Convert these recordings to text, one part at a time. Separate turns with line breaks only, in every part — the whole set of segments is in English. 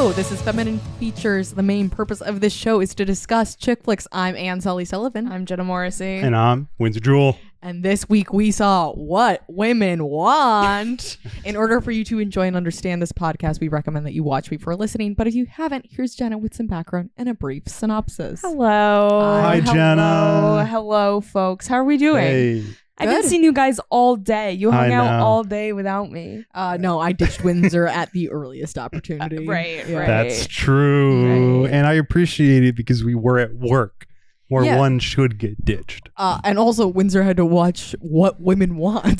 Hello, this is Feminine Features. The main purpose of this show is to discuss chick flicks. I'm Anne Sully Sullivan.
I'm Jenna Morrissey.
And I'm Windsor Jewel.
And this week we saw What Women Want. In order for you to enjoy and understand this podcast, we recommend that you watch before listening. But if you haven't, here's Jenna with some background and a brief synopsis.
Hello.
Hi, Jenna.
Hello, folks. How are we doing?
Hey.
I haven't seen you guys all day. You hung
I
out
know.
all day without me.
No, I ditched Windsor at the earliest opportunity.
Right.
That's true.
Right.
And I appreciate it because we were at work where one should get ditched.
And also, Windsor had to watch What Women Want.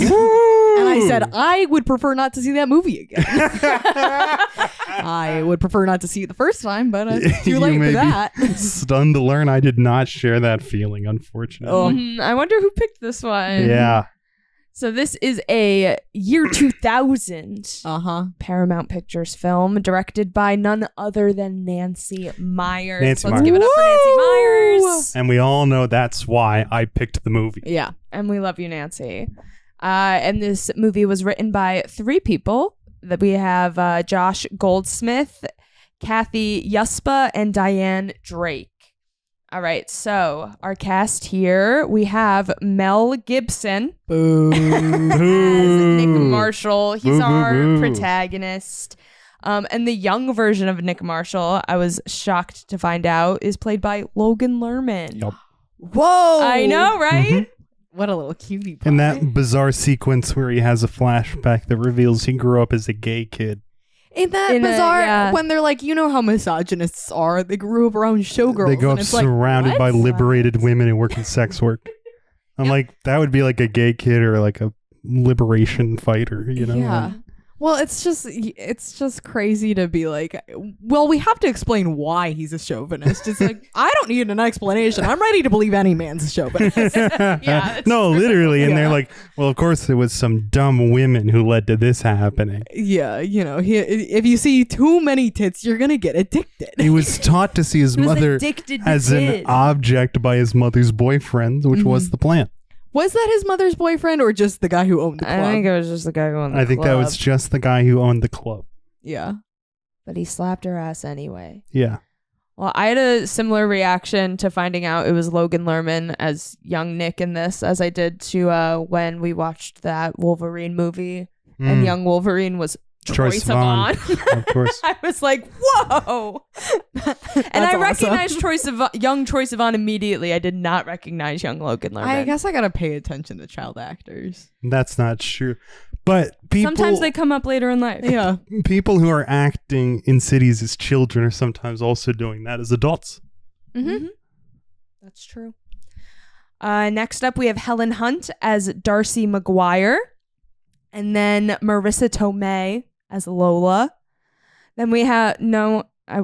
And I said, I would prefer not to see that movie again. I would prefer not to see it the first time, but it's too late for that.
Stunned to learn I did not share that feeling, unfortunately.
I wonder who picked this one.
Yeah.
So this is a year 2000 Paramount Pictures film directed by none other than Nancy Meyers. Let's give it up for Nancy Meyers.
And we all know that's why I picked the movie.
Yeah.
And we love you, Nancy. And this movie was written by three people. That we have Josh Goldsmith, Kathy Yuspa, and Diane Drake. All right, so our cast here, we have Mel Gibson
Boo.
as Nick Marshall. He's
Boo, boo,
our
boo.
protagonist. And the young version of Nick Marshall, I was shocked to find out, is played by Logan Lerman.
Yep.
Whoa.
I know, right?
Mhm.
What a little cutie pie.
And that bizarre sequence where he has a flashback that reveals he grew up as a gay kid.
Ain't that
In a-
bizarre?
yeah.
When they're like, you know how misogynists are. They grew up around showgirls.
They go
and
up
it's like,
surrounded
what?
by liberated women who work in sex work. I'm like, that would be like a gay kid or like a liberation fighter, you know?
Yeah. Well, it's just crazy to be like, well, we have to explain why he's a chauvinist. It's like, I don't need an explanation. I'm ready to believe any man's a chauvinist.
Yeah,
No, literally. And
Yeah.
they're like, well, of course it was some dumb women who led to this happening.
Yeah, you know, if you see too many tits, you're gonna get addicted.
He was taught to see his
He was
mother
addicted to
as an
tits.
object by his mother's boyfriend, which was the plan.
Was that his mother's boyfriend or just the guy who owned the club?
I think it was just the guy who owned the
I think that was just the guy who owned the club.
Yeah.
But he slapped her ass anyway.
Yeah.
Well, I had a similar reaction to finding out it was Logan Lerman as young Nick in this as I did to when we watched that Wolverine movie and young Wolverine was Troy Sivan.
Of course.
I was like, whoa. And I
awesome.
recognized young Troy Sivan immediately. I did not recognize young Logan Lerman.
I guess I gotta pay attention to child actors.
That's not true. But people,
sometimes they come up later in life.
Yeah.
people who are acting in cities as children are sometimes also doing that as adults.
Mm-hmm. That's true. Next up, we have Helen Hunt as Darcy McGuire. And then Marissa Tomei as Lola. Then we have,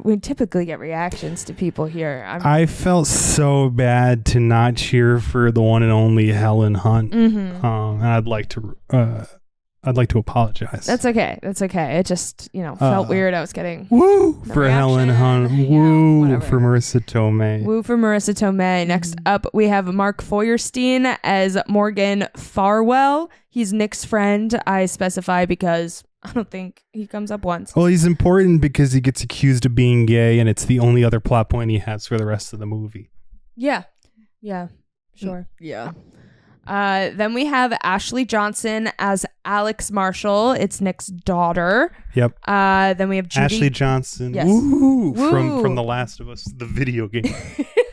we typically get reactions to people here.
I felt so bad to not cheer for the one and only Helen Hunt.
Mm-hmm.
And I'd like to apologize.
That's okay. It just, felt weird. I was getting
woo
the
for Helen
reaction.
Hunt.
Yeah,
Woo
whatever.
for Marissa Tomei.
woo for Marissa Tomei. Next up, we have Mark Feuerstein as Morgan Farwell. He's Nick's friend. I specify because I don't think he comes up once.
Well, he's important because he gets accused of being gay, and it's the only other plot point he has for the rest of the movie.
Yeah, sure.
Yeah.
Then we have Ashley Johnson as Alex Marshall. It's Nick's daughter.
Yep.
Then we have Judy.
Ashley Johnson.
Yes.
Woo,
Woo.
From The Last of Us, the video game.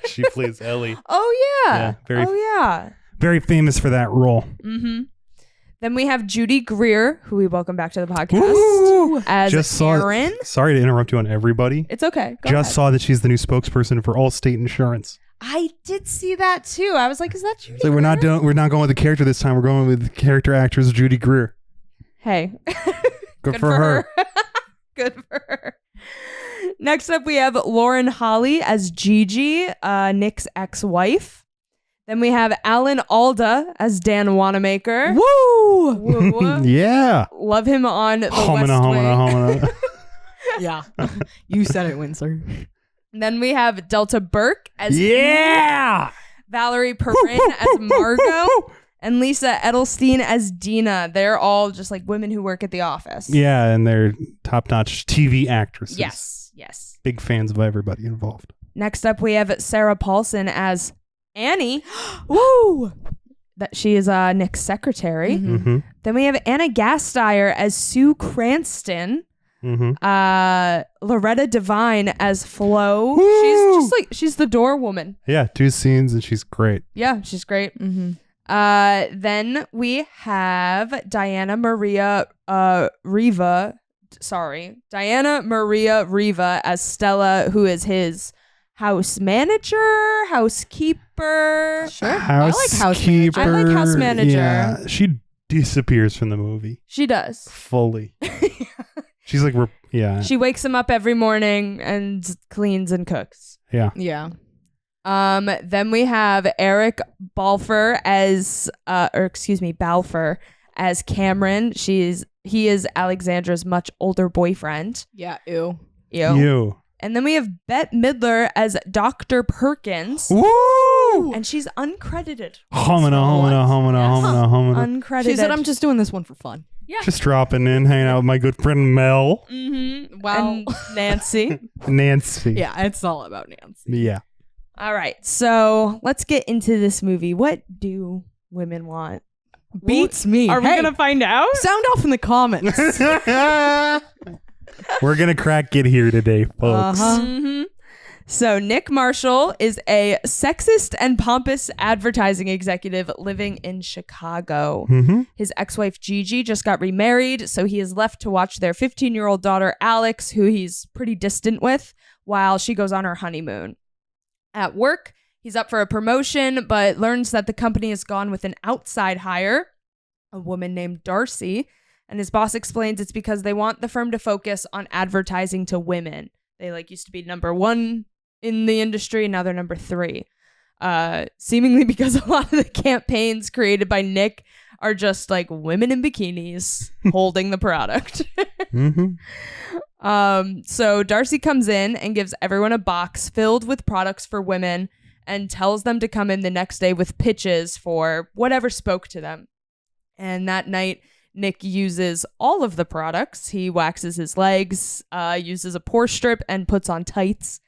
She plays Ellie.
Oh yeah.
Yeah, very famous for that role.
Mm-hmm. Then we have Judy Greer, who we welcome back to the podcast,
Woo.
as Erin.
Sorry to interrupt you on everybody.
It's okay. Go
Just
ahead.
saw that she's the new spokesperson for Allstate Insurance.
I did see that too. I was like, is that Judy?
So we're not going with the character this time. We're going with the character actress Judy Greer.
Hey,
Good for her.
Good for her. Next up, we have Lauren Holly as Gigi, Nick's ex-wife. Then we have Alan Alda as Dan Wanamaker.
Woo!
Woo.
Yeah.
Love him on The
Homina,
West Wing.
Yeah. You said it, Windsor.
Then we have Delta Burke as
Yeah.
Valerie Perrin as Margot, and Lisa Edelstein as Dina. They're all just like women who work at the office.
Yeah, and they're top-notch TV actresses.
Yes. Yes.
Big fans of everybody involved.
Next up, we have Sarah Paulson as Annie.
Woo!
That she is Nick's secretary.
Mhm.
Mm-hmm.
Then we have Anna Gasteyer as Sue Cranston.
Mm-hmm.
Loretta Devine as Flo.
Woo!
She's the door woman.
Yeah, 2 scenes and she's great.
Yeah, she's great.
Mm-hmm.
Then we have Diana Maria Riva as Stella, who is his house manager, housekeeper.
Sure. I like house manager.
I like house manager.
Yeah, she disappears from the movie
She does.
fully. She's like, yeah.
She wakes him up every morning and cleans and cooks.
Yeah.
Yeah.
Then we have Eric Balfour as Balfour as Cameron. He is Alexandra's much older boyfriend.
Yeah. Ew.
You.
And then we have Bette Midler as Dr. Perkins.
Woo!
And she's uncredited.
Homina.
Uncredited.
She said, "I'm just doing this one for fun."
Yeah.
Just dropping in, hanging out with my good friend Mel.
Mm-hmm.
Well-
And Nancy.
Nancy.
Yeah, it's all about Nancy.
Yeah.
All right. So let's get into this movie. What do women want?
Beats me.
Are we
Hey,
going to find out?
sound off in the comments?
We're going to crack it here today, folks.
Uh-huh.
Mm-hmm. So Nick Marshall is a sexist and pompous advertising executive living in Chicago.
Mm-hmm.
His ex-wife Gigi just got remarried, so he is left to watch their 15-year-old daughter Alex, who he's pretty distant with, while she goes on her honeymoon. At work, he's up for a promotion, but learns that the company has gone with an outside hire, a woman named Darcy, and his boss explains it's because they want the firm to focus on advertising to women. They used to be number 1 in the industry, and now they're number 3. Seemingly because a lot of the campaigns created by Nick are just women in bikinis holding the product.
Mm-hmm.
So Darcy comes in and gives everyone a box filled with products for women and tells them to come in the next day with pitches for whatever spoke to them. And that night, Nick uses all of the products. He waxes his legs, uses a pore strip, and puts on tights.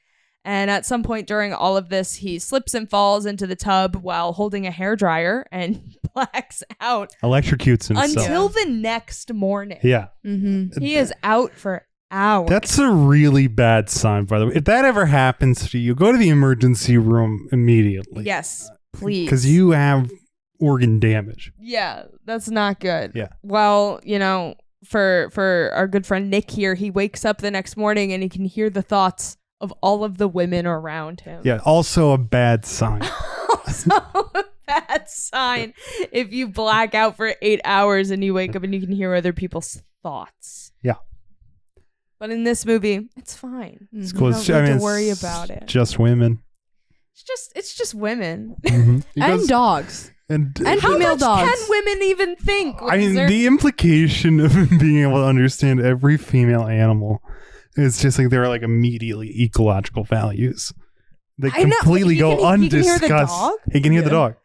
And at some point during all of this, he slips and falls into the tub while holding a hairdryer and blacks out
Electrocutes himself.
until the next morning.
Yeah.
Mm-hmm.
He is out for hours.
That's a really bad sign, by the way. If that ever happens to you, go to the emergency room immediately.
Yes, please.
Because you have organ damage.
Yeah, that's not good.
Yeah.
Well, for our good friend Nick here, he wakes up the next morning and he can hear the thoughts of all of the women around him.
Yeah, also a bad sign.
Also a bad sign if you black out for 8 hours and you wake up and you can hear other people's thoughts.
Yeah.
But in this movie, it's fine.
It's
You
cool.
don't need to worry about it.
Just women.
It's just women.
Mhm.
And dogs.
And
And
How
female
much
dogs.
can women even think?
I mean,
Windsor?
the implication of being able to understand every female animal is just they're immediately ecological values. They
I know,
completely
he
go
can hear the
undiscussed.
dog?
He can hear the dog.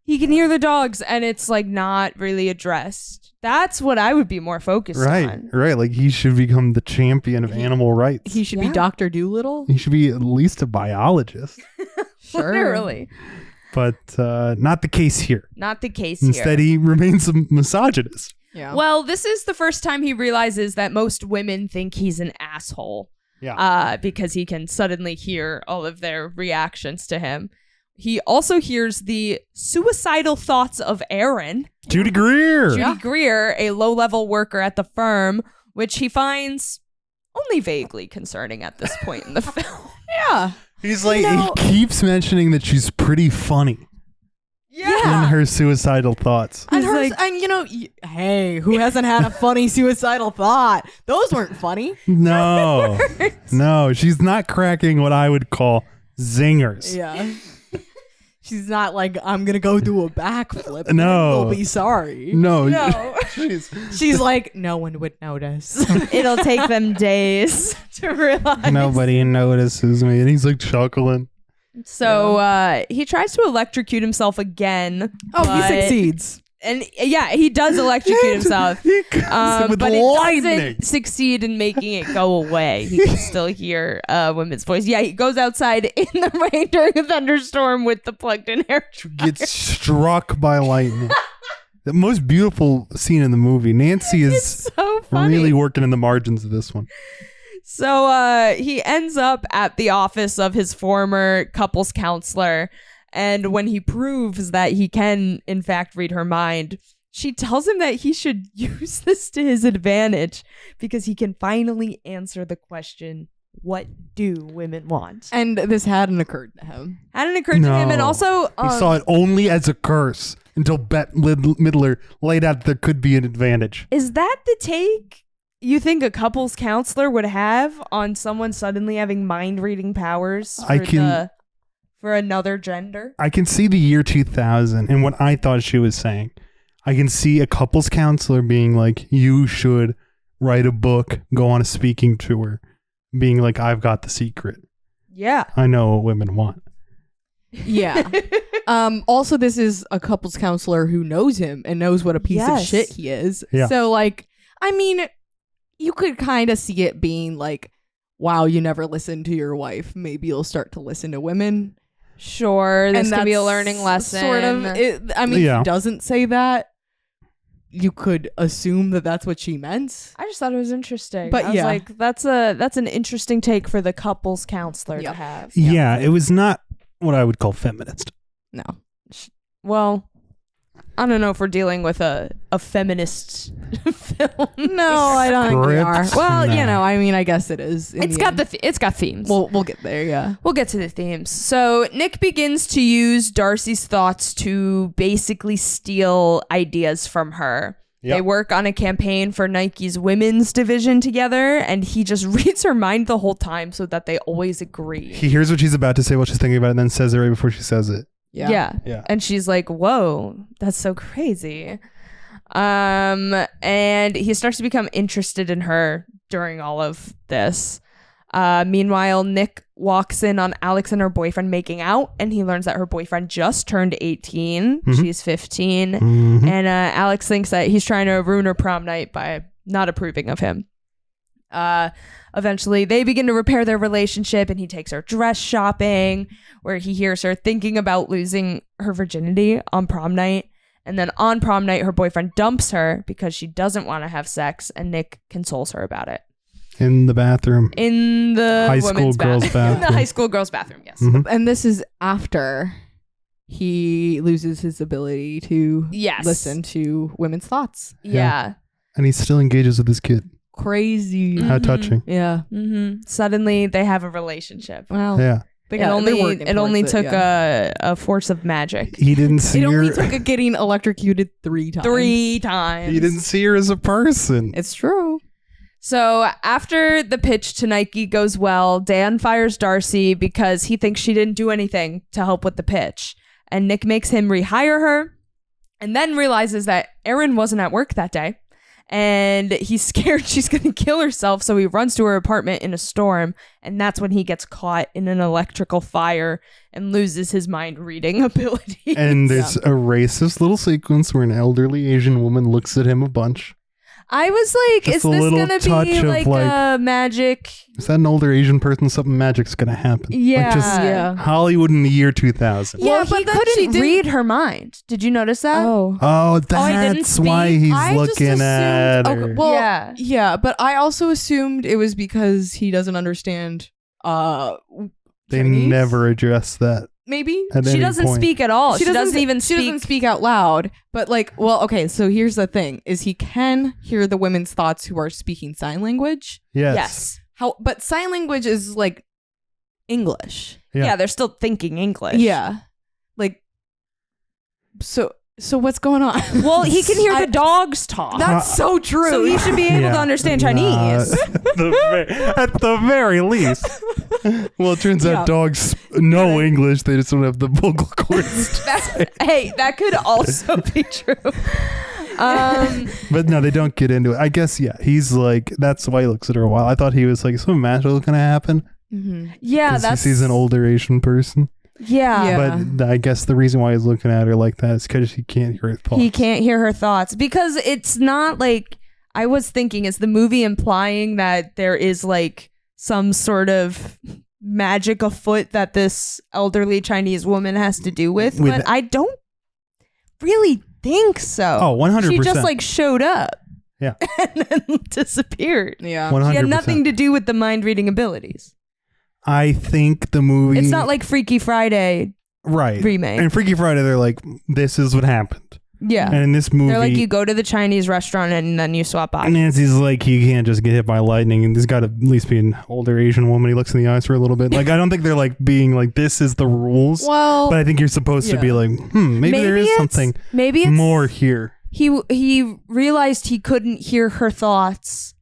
He can hear the dogs and it's not really addressed. That's what I would be more focused
Right,
on.
right. He should become the champion of animal rights.
He should
Yeah.
be Dr. Doolittle.
He should be at least a biologist.
Sure.
Literally.
But not the case here.
Not the case
Instead,
here.
he remains a misogynist.
Yeah.
Well, this is the first time he realizes that most women think he's an asshole.
Yeah.
Because he can suddenly hear all of their reactions to him. He also hears the suicidal thoughts of Aaron,
Judy Greer.
Judy Greer, a low-level worker at the firm, which he finds only vaguely concerning at this point in the film.
yeah.
He's
know-
he keeps mentioning that she's pretty funny in her suicidal thoughts.
And
He's
hers,
like-
and hey, who hasn't had a funny suicidal thought? Those weren't funny.
No, no, she's not cracking what I would call zingers.
Yeah. She's not I'm gonna go do a backflip.
No.
We'll be sorry.
No,
No.
She's no one would notice.
It'll take them days to realize.
nobody notices me, and he's chuckling.
So he tries to electrocute himself again.
Oh, he
but-
succeeds.
And yeah, he does electrocute himself.
He goes with
But it
lightning.
doesn't succeed in making it go away. He can still hear a women's voice. Yeah, he goes outside in the rain during a thunderstorm with the plugged-in hair dryer.
Gets struck by lightning. The most beautiful scene in the movie. Nancy is
So funny.
really working in the margins of this one.
So he ends up at the office of his former couples counselor. And when he proves that he can, in fact, read her mind, she tells him that he should use this to his advantage because he can finally answer the question, what do women want?
And this hadn't occurred to him.
Hadn't occurred to him. And also,
he saw it only as a curse until Bette Midler laid out that there could be an advantage.
is that the take you think a couples counselor would have on someone suddenly having mind reading powers for another gender?
I can see the year 2000 and what I thought she was saying. I can see a couples counselor being like, you should write a book, go on a speaking tour, being like, I've got the secret.
Yeah.
I know what women want.
Yeah. Also, this is a couples counselor who knows him and knows what a piece of
Yes.
shit he is.
Yeah.
So, like, I mean, you could kind of see it being like, wow, you never listen to your wife. Maybe you'll start to listen to women.
Sure, this
And
can be a
that's
learning lesson.
Sort of. I mean,
Yeah.
he doesn't say that. You could assume that that's what she meant.
I just thought it was interesting.
But
I was
yeah.
like, that's an interesting take for the couples counselor
Yeah.
to have.
Yeah, it was not what I would call feminist.
No.
Well, I don't know if we're dealing with a feminist film.
No, I don't think we are.
Script?
Well,
No.
you know, I mean, I guess it is. in
It's
the
got
end.
it's got themes.
We'll get there, yeah.
We'll get to the themes. So Nick begins to use Darcy's thoughts to basically steal ideas from her.
Yep.
They work on a campaign for Nike's women's division together, and he just reads her mind the whole time so that they always agree.
He hears what she's about to say, what she's thinking about, and then says it right before she says it.
Yeah.
Yeah.
And she's like, whoa, that's so crazy. And he starts to become interested in her during all of this. Meanwhile, Nick walks in on Alex and her boyfriend making out, and he learns that her boyfriend just turned 18.
Mhm.
She's 15.
Mhm.
And Alex thinks that he's trying to ruin her prom night by not approving of him. Eventually, they begin to repair their relationship, and he takes her dress shopping, where he hears her thinking about losing her virginity on prom night. And then on prom night, her boyfriend dumps her because she doesn't want to have sex, and Nick consoles her about it.
In the bathroom.
In the
High school
women's
girls'
In the
bathroom.
high school girls' bathroom, yes.
Mhm.
And this is after he loses his ability to
Yes.
listen to women's thoughts.
Yeah.
And he still engages with this kid.
Crazy.
How
Mhm.
touching.
Yeah.
Mm-hmm. Suddenly, they have a relationship.
Well,
Yeah.
they
It
got-
only
they're working
it only
towards
took
yeah.
a force of magic.
He didn't see
It
her.
only took a getting electrocuted 3 times.
3 times.
He didn't see her as a person.
It's true.
So after the pitch to Nike goes well, Dan fires Darcy because he thinks she didn't do anything to help with the pitch. And Nick makes him rehire her and then realizes that Erin wasn't at work that day. And he's scared she's going to kill herself. So he runs to her apartment in a storm. And that's when he gets caught in an electrical fire and loses his mind reading ability.
And there's a racist little sequence where an elderly Asian woman looks at him a bunch.
I was like,
Just
is
a
this
little
going to
touch
be
of,
like
like-
a magic?
Is that an older Asian person? Something magic's gonna happen.
Yeah.
Like just
Yeah.
Hollywood in the year 2000.
Yeah,
Well,
but
he
he
couldn't
couldn't
read
read her mind. Did you notice that?
Oh.
Oh,
he didn't
that's why
speak?
he's
I just
looking
assumed-
at
okay,
her.
well,
Yeah.
yeah, but I also assumed it was because he doesn't understand
They
Chinese?
never address that
maybe.
at
She
any
doesn't
point.
speak at all. She doesn't even
She
speak.
doesn't speak out loud. But like, well, okay. So here's the thing: is he can hear the women's thoughts who are speaking sign language.
Yes.
Yes.
But sign language is like English.
Yeah.
Yeah. They're still thinking English.
Yeah. Like. So what's going on?
Well, he can hear the dogs talk.
That's so true.
So he should be able
Yeah.
to understand
Nah,
Chinese.
at the very least. Well, it turns
Yeah.
out dogs know English. They just don't have the vocal cords.
Hey, that could also be true.
But no, they don't get into it. I guess, yeah. He's like, that's why he looks at her a while. I thought he was like, something magical going to happen.
Mhm.
Yeah,
'Cause
that's
he sees an older Asian person.
Yeah.
But I guess the reason why he's looking at her like that is because he can't hear her thoughts.
He can't hear her thoughts because it's not like I was thinking, is the movie implying that there is like some sort of magic afoot that this elderly Chinese woman has to do with? But I don't really think so.
Oh, 100%.
She just like showed up.
Yeah.
And then disappeared.
Yeah.
100%.
She had nothing to do with the mind reading abilities.
I think the movie...
It's not like Freaky Friday remake.
And Freaky Friday, they're like, this is what happened.
Yeah.
And in this movie...
They're like, you go to the Chinese restaurant and then you swap bodies.
Nancy's like, you can't just get hit by lightning, and there's got to at least be an older Asian woman he looks in the eyes for a little bit. Like, I don't think they're like being like, this is the rules.
Well,
but I think you're supposed to be like, maybe there is something more here.
He realized he couldn't hear her thoughts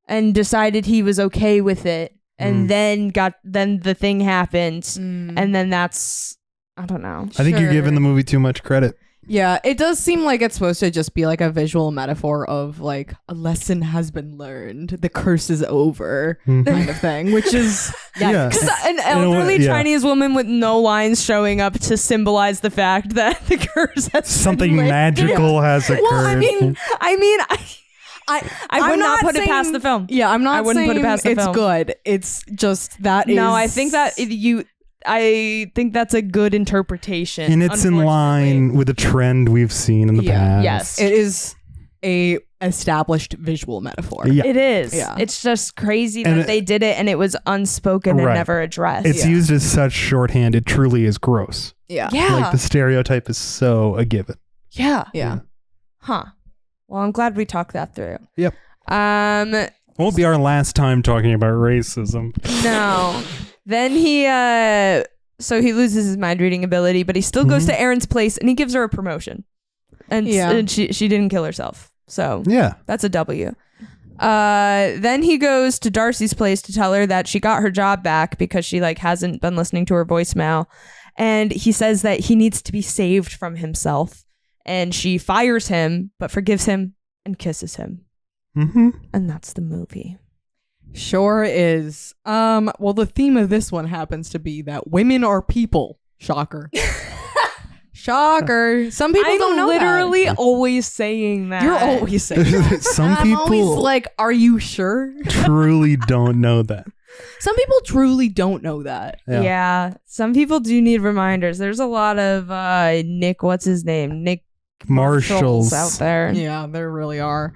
and decided he was okay with it. And then the thing happened. And then that's, I don't know.
I think you're giving the movie too much credit.
Yeah, it does seem like it's supposed to just be like a visual metaphor of like a lesson has been learned, the curse is over kind of thing, which is
because an elderly Chinese woman with no lines showing up to symbolize the fact that the curse has
something
been
magical has occurred.
Well, I would not put it past the film.
Yeah, I'm not.
I wouldn't put it past the film.
It's good. It's just that.
No, I think that I think that's a good interpretation.
And it's in line with a trend we've seen in the past.
Yes.
It is a established visual metaphor.
Yeah.
It is.
Yeah.
It's just crazy that they did it and it was unspoken and never addressed.
It's used as such shorthand. It truly is gross.
Yeah.
Like the stereotype is so a given.
Yeah.
Huh.
Well, I'm glad we talked that through.
Yep. Won't be our last time talking about racism.
No. Then so he loses his mind reading ability, but he still goes to Erin's place and he gives her a promotion. And she didn't kill herself. So that's a W. Then he goes to Darcy's place to tell her that she got her job back because she like hasn't been listening to her voicemail. And he says that he needs to be saved from himself. And she fires him, but forgives him and kisses him. And that's the movie.
Sure is. Well, the theme of this one happens to be that women are people. Shocker. Shocker. Some people don't know
literally
that.
always saying that.
You're always saying that.
Some
I'm
people
always like, are you sure?
truly don't know that.
Some people truly don't know that.
Yeah. Some people do need reminders. There's a lot of Nick Marshalls out there.
Yeah, there really are.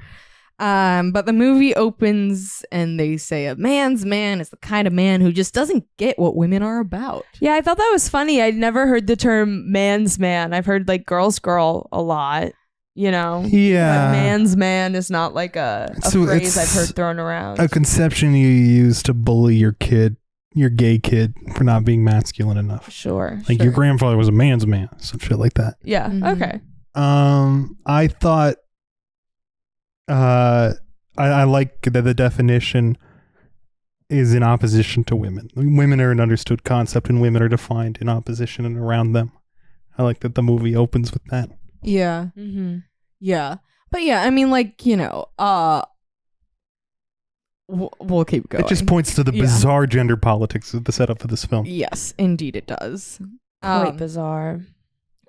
But the movie opens and they say a man's man is the kind of man who just doesn't get what women are about.
Yeah, I thought that was funny. I'd never heard the term man's man. I've heard like girl's girl a lot, you know?
Yeah.
But man's man is not like a phrase I've heard thrown around.
A conception you use to bully your gay kid for not being masculine enough.
Sure.
Like your grandfather was a man's man, some shit like that.
Yeah. Okay.
I thought I like that the definition is in opposition to women. Women are an understood concept and women are defined in opposition and around them. I like that the movie opens with that.
Yeah. Yeah. But yeah, I mean, like, you know, we'll keep going.
It just points to the bizarre gender politics of the setup for this film.
Yes, indeed it does.
Quite bizarre.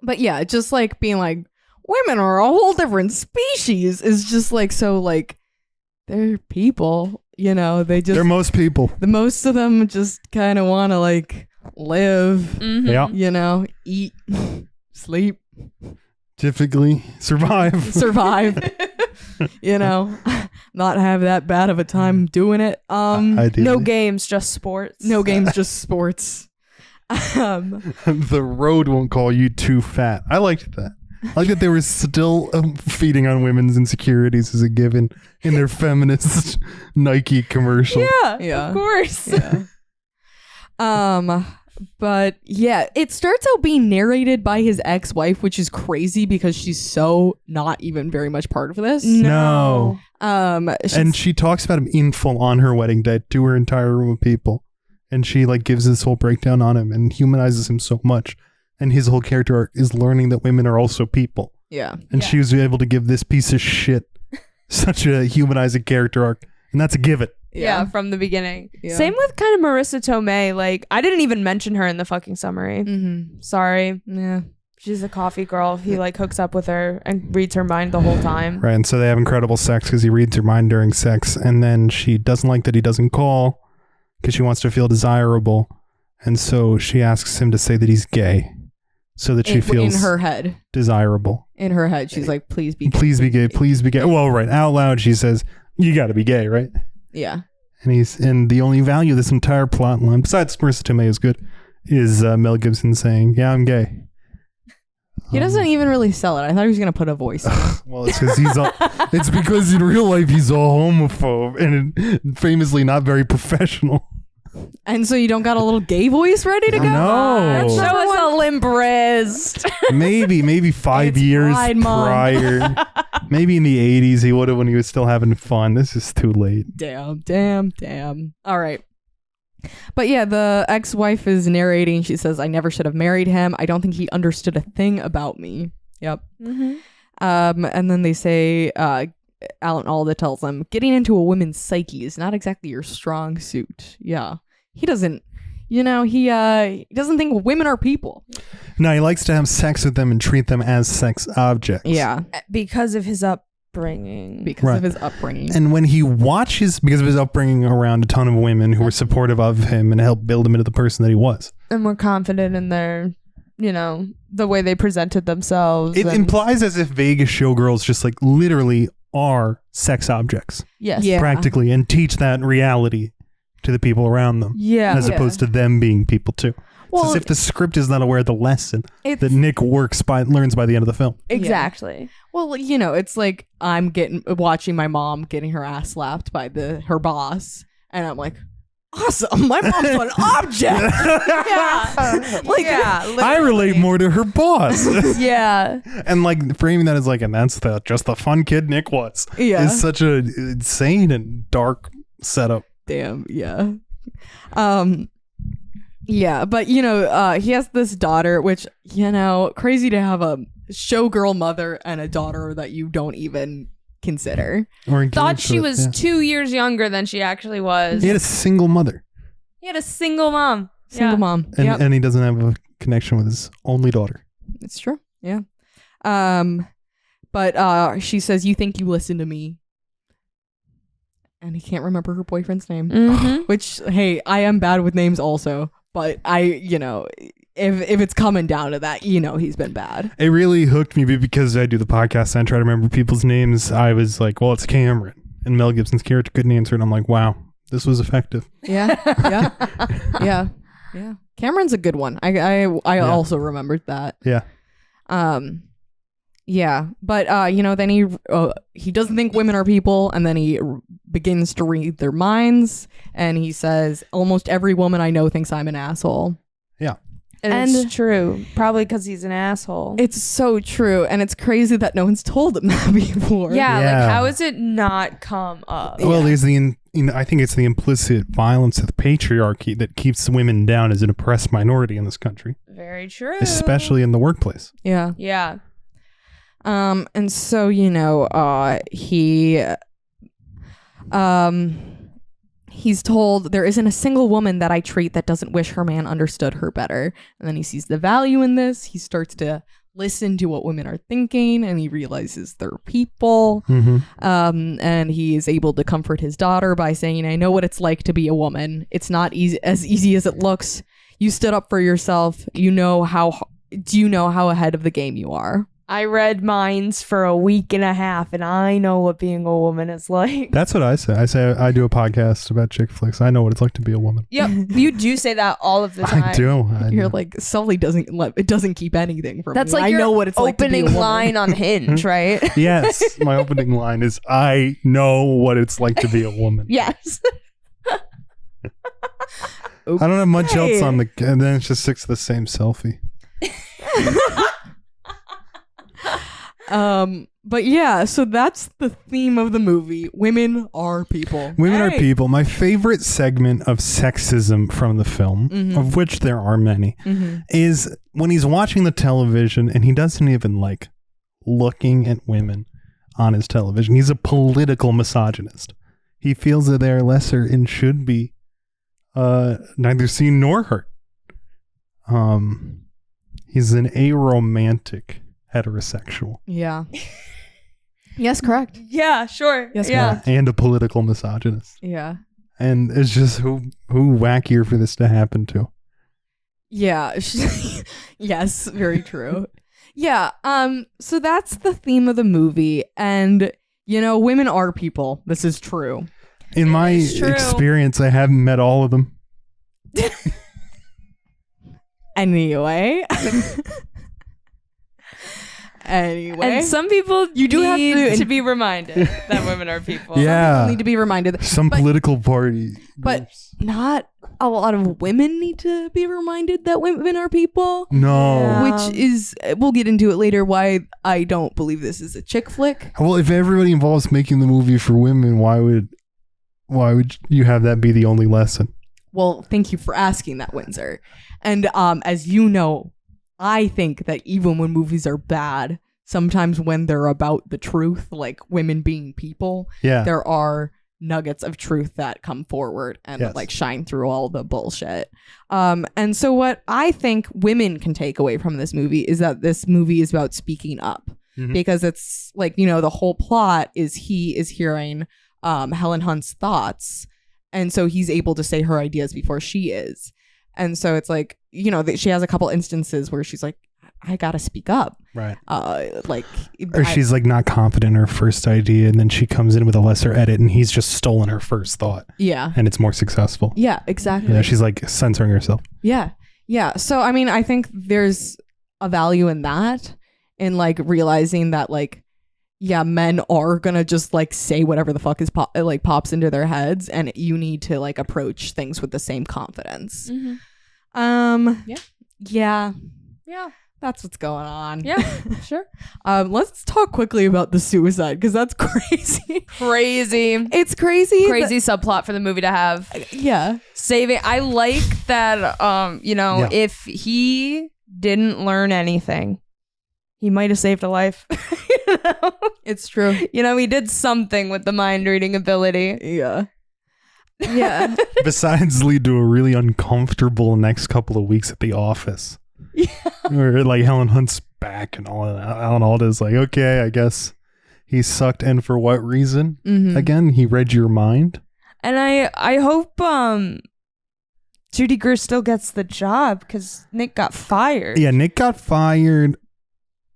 But yeah, just like being like, women are a whole different species is just like, so like, they're people, you know, they're
most people.
The most of them just kind of want to like live, you know, eat, sleep.
Typically survive,
you know, not have that bad of a time doing it.
No games, just sports.
No games, just sports.
The road won't call you too fat. I liked that. I like that they were still feeding on women's insecurities as a given in their feminist Nike commercial.
Yeah, of course.
Yeah. But yeah, it starts out being narrated by his ex-wife, which is crazy because she's so not even very much part of this.
No.
And
she talks about him in full on her wedding day to her entire room of people. And she like gives this whole breakdown on him and humanizes him so much. And his whole character arc is learning that women are also people.
Yeah.
And she was able to give this piece of shit such a humanizing character arc. And that's a give it.
Yeah, from the beginning.
Yeah.
Same with kind of Marissa Tomei. Like, I didn't even mention her in the fucking summary.
Mm-hmm.
Sorry.
Yeah.
She's a coffee girl. He like hooks up with her and reads her mind the whole time.
Right, and so they have incredible sex because he reads her mind during sex, and then she doesn't like that he doesn't call because she wants to feel desirable, and so she asks him to say that he's gay so that she feels
in her head.
desirable.
In her head, she's like, please be gay.
Please be gay, please be gay. Well, right, out loud she says, you got to be gay, right?
Yeah.
And the only value of this entire plot line, besides Marissa Tomei is good, is Mel Gibson saying, yeah, I'm gay.
He doesn't even really sell it. I thought he was going to put a voice in it.
Well, it's because it's because in real life he's a homophobe and famously not very professional.
And so you don't got a little gay voice ready to go?
No.
Show us a limp wrist.
Maybe 5
It's
years
Pride Month.
prior. Maybe in the 80s he would have when he was still having fun. This is too late.
Damn. All right. But yeah, the ex-wife is narrating. She says, I never should have married him. I don't think he understood a thing about me. Yep.
Mm-hmm.
And then they say, Alan Alda tells them, getting into a woman's psyche is not exactly your strong suit. Yeah. He doesn't, he doesn't think women are people.
No, he likes to have sex with them and treat them as sex objects.
Yeah.
Because of his upbringing.
Because of his upbringing.
And when he watches, because of his upbringing around a ton of women who were supportive of him and helped build him into the person that he was.
And were confident in their, the way they presented themselves.
It implies as if Vegas showgirls just like literally are sex objects.
Yes.
Yeah.
Practically, and teach that reality to the people around them.
Yeah.
As opposed to them being people too.
Well,
it's as if the script is not aware of the lesson
it's-
that Nick learns by the end of the film.
Exactly.
Well, it's like I'm watching my mom getting her ass slapped by her boss, and I'm like, awesome, my mom's an object.
I relate more to her boss.
Yeah.
And like framing that as like, and that's just the fun kid Nick was.
Yeah.
Is such a insane and dark setup.
Damn, yeah. Yeah, but he has this daughter, which, crazy to have a showgirl mother and a daughter that you don't even consider.
Or
Thought she was 2 years younger than she actually was.
He had a single mother.
He had a single mom.
Single mom.
And,
Yep.
and he doesn't have a connection with his only daughter.
It's true. Yeah. But she says, you think you listen to me. And he can't remember her boyfriend's name.
Mm-hmm.
Which, hey, I am bad with names also. But if it's coming down to that, he's been bad.
It really hooked me because I do the podcast and I try to remember people's names. I was like, well, it's Cameron. And Mel Gibson's character couldn't answer it. And I'm like, wow, this was effective.
Yeah. Yeah. Cameron's a good one. I also remembered that.
Yeah.
Yeah, but then he doesn't think women are people, and then he begins to read their minds, and he says, almost every woman I know thinks I'm an asshole.
Yeah.
And it's true. Probably because he's an asshole.
It's so true, and it's crazy that no one's told him that before.
Yeah,
Yeah.
like how has it not come up?
Well, there's I think it's the implicit violence of the patriarchy that keeps women down as an oppressed minority in this country,
Very true.
especially in the workplace.
Yeah.
Yeah.
And so, he's told there isn't a single woman that I treat that doesn't wish her man understood her better. And then he sees the value in this. He starts to listen to what women are thinking, and he realizes they're people.
Mm-hmm.
And he is able to comfort his daughter by saying, I know what it's like to be a woman. It's not as easy as it looks. You stood up for yourself. Do you know how ahead of the game you are?
I read minds for a week and a half, and I know what being a woman is like.
That's what I say. I say I do a podcast about chick flicks. I know what it's like to be a woman.
Yep, you do say that all of the time.
I do.
You're like, Sully doesn't keep anything from
That's
me.
like
I
your
know what it's like to be a
opening
woman.
line on Hinge, right?
Yes, my opening line is, I know what it's like to be a woman.
Yes.
I don't have much else on and then it's just 6 of the same selfie.
But yeah, so that's the theme of the movie. Women are people.
Women are people. My favorite segment of sexism from the film, of which there are many, is when he's watching the television and he doesn't even like looking at women on his television. He's a political misogynist. he feels that they are lesser and should be neither seen nor heard. He's an aromantic heterosexual.
Yeah. Yes, correct.
Yeah, sure.
Yes,
yeah.
correct.
And a political misogynist.
Yeah.
And it's just who wackier for this to happen to.
Yeah. Yes, very true. Yeah. So that's the theme of the movie. And, women are people. This is true.
In my
is true.
experience, I haven't met all of them.
Anyway.
And some people
You do have
need
to-
to be reminded that women are people.
Yeah.
People need to be reminded.
Some
But-
political party.
But
groups.
not a lot of women need to be reminded that women are people.
No.
Yeah.
Which is, we'll get into it later, why I don't believe this is a chick flick.
Well, if everybody involves making the movie for women, why would you have that be the only lesson?
Well, thank you for asking that, Windsor. And as you know, I think that even when movies are bad, sometimes when they're about the truth, like women being people,
Yeah.
there are nuggets of truth that come forward and
Yes.
like shine through all the bullshit. And so what I think women can take away from this movie is that this movie is about speaking up.
Mhm.
Because it's like, the whole plot is he is hearing Helen Hunt's thoughts. And so he's able to say her ideas before she is. And so it's like, she has a couple instances where she's like, I gotta speak up.
Right.
Or
Or she's like not confident in her first idea, and then she comes in with a lesser edit, and he's just stolen her first thought,
yeah.
and it's more successful.
Yeah, exactly.
She's like censoring herself.
Yeah. Yeah. So, I mean, I think there's a value in that, in like realizing that, like, yeah, men are gonna just like say whatever the fuck is pops into their heads, and you need to like approach things with the same confidence.
Mm-hmm.
Yeah.
Yeah.
That's what's going on.
Yeah. Sure.
Let's talk quickly about the suicide, because that's crazy.
Crazy.
It's crazy.
Crazy subplot for the movie to have.
Yeah.
Saving. I like that.
Yeah.
If he didn't learn anything, he might have saved a life.
It's true.
He did something with the mind reading ability.
Yeah. Yeah.
Besides lead to a really uncomfortable next couple of weeks at the office.
Yeah.
Where like Helen Hunt's back and all of that. Alan Alda's like, okay, I guess he sucked, and for what reason?
Mhm.
Again, he read your mind.
And I hope Judy Greer still gets the job, because Nick got fired.
Yeah, Nick got fired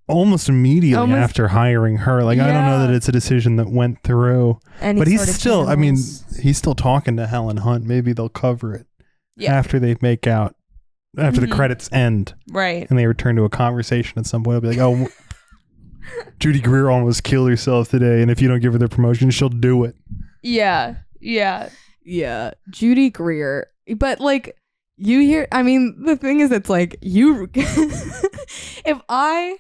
almost immediately
Almost-
after hiring her. Like, I don't know
Yeah.
that it's a decision that went through.
And
But
he
he's
sorta
still,
channels-
he's still talking to Helen Hunt. Maybe they'll cover it after they make out, after the
Mhm.
credits end
right.
and they return to a conversation at some point. I'll be like, oh, Judy Greer almost killed herself today, and if you don't give her the promotion, she'll do it.
Yeah.
Yeah, Judy Greer. But like, you hear, I mean, the thing is, it's like, if I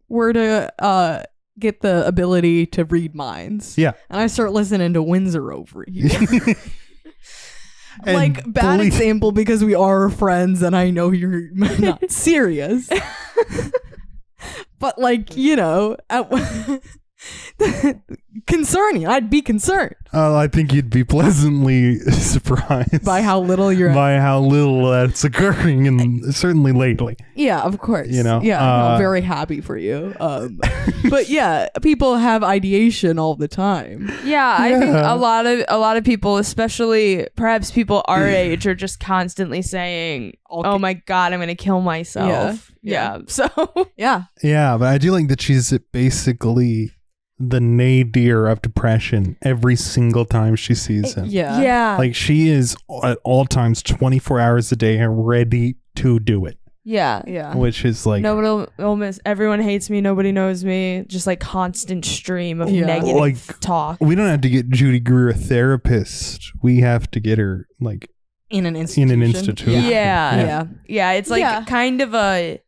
were to get the ability to read minds,
Yeah.
and I start listening to Windsor over here,
And
like, bad
delete-
example because we are friends and I know you're not serious, but like, concerning. I'd be concerned
I think you'd be pleasantly surprised
by how little you're.
by how little that's occurring, and certainly lately.
Yeah, of course.
Yeah,
I'm very happy for you. But yeah, people have ideation all the time.
Yeah, I think
Yeah.
a lot of people, especially perhaps people our age, are just constantly saying, "Oh my god, I'm gonna kill myself."
Yeah.
Yeah. So
Yeah,
Yeah, but I do like that she's basically the nadir of depression every single time she sees him.
yeah,
Like, she is at all times 24 hours a day and ready to do it,
yeah.
yeah.
which is like,
Nobody will miss. Everyone hates me. Nobody knows me. Just like constant stream of
Yeah.
negative
Like,
talk.
we don't have to get Judy Greer a therapist. We have to get her like
In an institution.
institution.
Yeah.
Yeah.
It's like
Yeah.
kind of a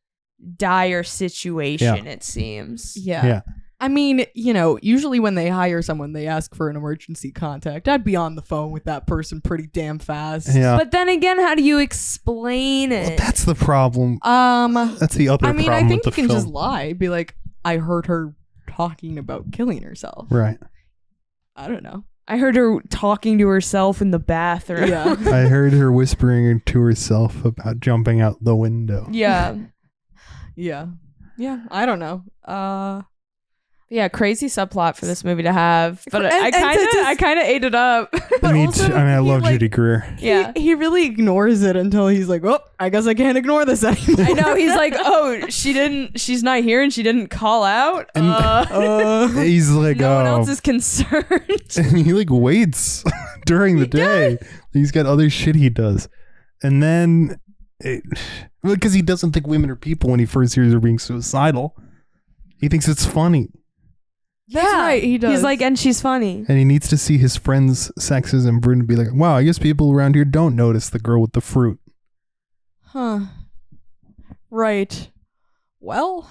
dire situation. It seems.
Yeah.
Yeah.
I mean, usually when they hire someone, they ask for an emergency contact. I'd be on the phone with that person pretty damn fast.
Yeah.
But then again, how do you explain
Well,
it?
that's the problem. That's the other
I mean,
problem
I think you
with the
can
film.
just lie. Be like, I heard her talking about killing herself.
Right.
I don't know.
I heard her talking to herself in the bathroom.
Yeah.
I heard her whispering to herself about jumping out the window.
Yeah.
Yeah. Yeah. I don't know.
Yeah, crazy subplot for this movie to have. But
And-
I
and to just-
kind of ate it up.
Me
also,
too. I mean, I
he,
love
like-
Judy Greer.
Yeah.
He really ignores it until he's like, oh, I guess I can't ignore this anymore.
I know. He's like, oh, she's not here and she didn't call out.
He's like,
No one
oh.
else is concerned.
And he like waits during the day. He's got other shit he does. And then, because he doesn't think women are people when he first hears her being suicidal. He thinks it's funny.
That's right. He does.
He's like, and she's funny.
And he needs to see his friend's sexism brewed and be like, wow, I guess people around here don't notice the girl with the fruit.
huh. Right. Well,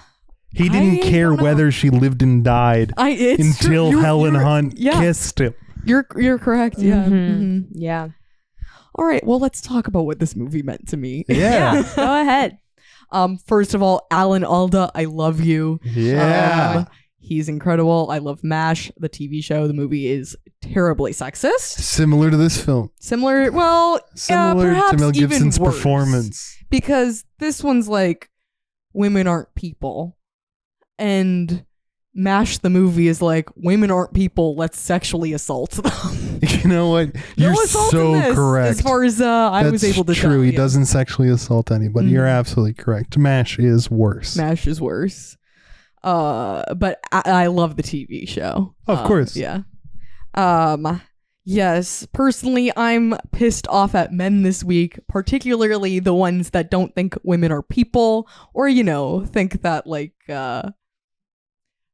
He didn't
I
care
don't know.
whether she lived and died
it's true.
until Helen
You're-
Hunt
yeah.
kissed him.
You're correct. Yeah. Mhm.
Yeah.
All right. Well, let's talk about what this movie meant to me.
Yeah.
Go ahead.
First of all, Alan Alda, I love you.
Yeah.
He's incredible. I love MASH, the TV show. The movie is terribly sexist.
Similar to this film.
Similar, well,
Similar to
perhaps
Mel
even
Gibson's
worse.
performance.
Because this one's like, women aren't people. And MASH, the movie, is like, women aren't people, let's sexually assault them.
You know what? You're
No assault
so
in this,
correct.
as far as I was
That's
able to
true.
tell.
He
yeah.
doesn't sexually assault anybody. You're
Mhm.
absolutely correct. MASH is worse.
MASH is worse. But I love the TV show.
Of course.
Yeah. Yes. Personally, I'm pissed off at men this week, particularly the ones that don't think women are people, or think that like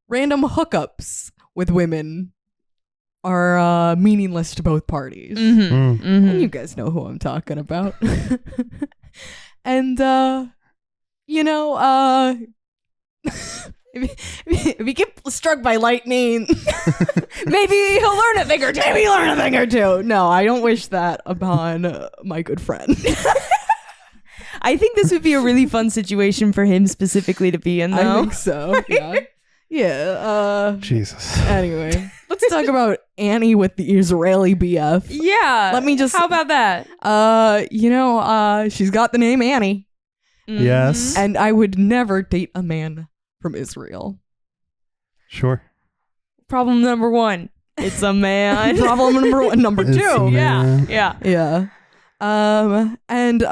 random hookups with women are meaningless to both parties.
Mm-hmm.
Mm.
And you guys know who I'm talking about. And if you get struck by lightning, maybe he'll learn a thing or two. Maybe he'll learn a thing or two. No, I don't wish that upon my good friend.
I think this would be a really fun situation for him specifically to be in,
I
though.
think so. Yeah. Yeah.
Jesus.
Anyway, let's talk about Annie with the Israeli BF.
Yeah.
Let me just-
How about that?
She's got the name Annie,
Yes.
and I would never date a man from Israel.
Sure.
Problem number one. It's a man.
Problem number one. Number
It's
two.
a man.
Yeah.
Yeah. And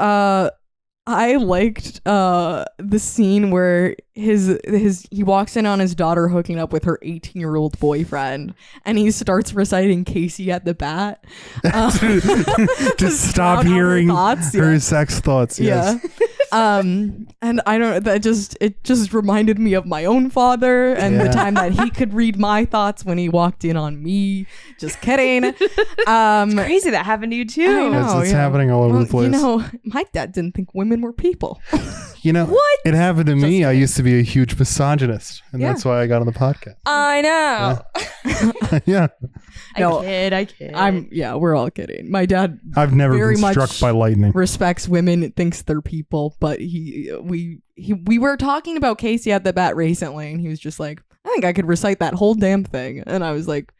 I liked the scene where he walks in on his daughter hooking up with her 18-year-old boyfriend, and he starts reciting Casey at the Bat.
To stop
drown out her
hearing
thoughts,
her
yeah.
sex thoughts. Yes.
Yeah. And I don't it just reminded me of my own father and the
Yeah.
time that he could read my thoughts when he walked in on me. Just kidding.
Crazy that happened to you too.
I know.
It's
yeah.
happening all over
Well,
the place.
my dad didn't think women were people.
What? It happened to me. I used to be a huge misogynist, and
Yeah.
that's why I got on the podcast.
I know.
Yeah.
No,
I kid.
we're all kidding. My dad
I've never
Very
been
much
struck by lightning.
respects women, thinks they're people, but we were talking about Casey at the Bat recently, and he was just like, I think I could recite that whole damn thing. And I was like,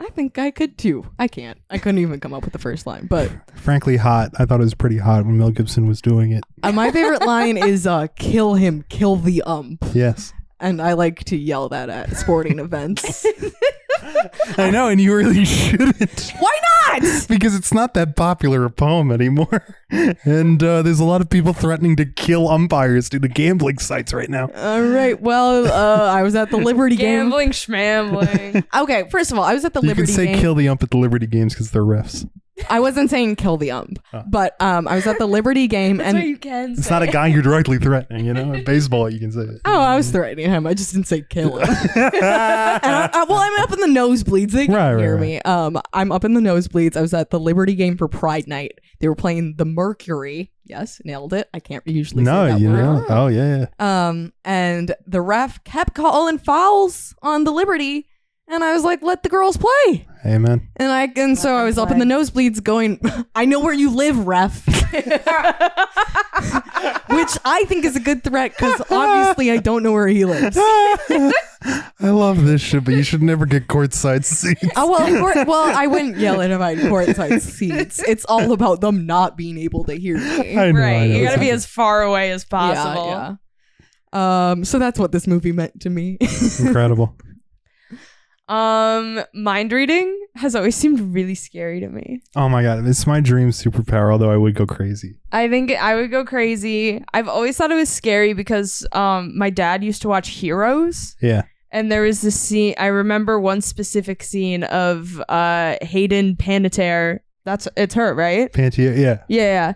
I think I could too. I can't. I couldn't even come up with the first line. But
Frankly, hot. I thought it was pretty hot when Mel Gibson was doing it.
my favorite line is kill him, kill the ump.
Yes.
And I like to yell that at sporting events.
I know, and you really shouldn't.
Why not?
Because it's not that popular a poem anymore. And there's a lot of people threatening to kill umpires due to gambling sites right now.
All right. Well, I was at the Liberty game.
Gambling schmambling.
Okay, first of all, I was at the
You
Liberty
can say
game.
kill the ump at the Liberty games because they're refs.
I wasn't saying kill the ump,
Oh.
but I was at the Liberty game,
That's
and
what you can say.
It's not a guy you're directly threatening, In baseball, you can say it.
I was threatening him. I just didn't say kill him. Well, I'm up in the nosebleeds. They can
Right,
hear
right,
me. I'm up in the nosebleeds. I was at the Liberty game for Pride Night. They were playing the Mercury. Yes, nailed it. I can't usually say
No,
that
you
word.
know. Oh, yeah.
And the ref kept calling fouls on the Liberty, and I was like, "Let the girls play."
Amen.
And so I was up in the nosebleeds going, I know where you live, ref. Which I think is a good threat because obviously I don't know where he lives.
I love this shit, but you should never get courtside seats.
Oh well, I wouldn't yell it if I had courtside seats. It's all about them not being able to hear me.
I know,
Right. You gotta be
It's
as far away as possible.
Yeah. So that's what this movie meant to me.
incredible.
Mind reading has always seemed really scary to me.
Oh my god, it's my dream superpower. Although I would go crazy.
I think I would go crazy. I've always thought it was scary because my dad used to watch Heroes.
Yeah.
And there was this scene, I remember one specific scene of Hayden Panettiere. It's her, right?
Panty. Yeah.
Yeah.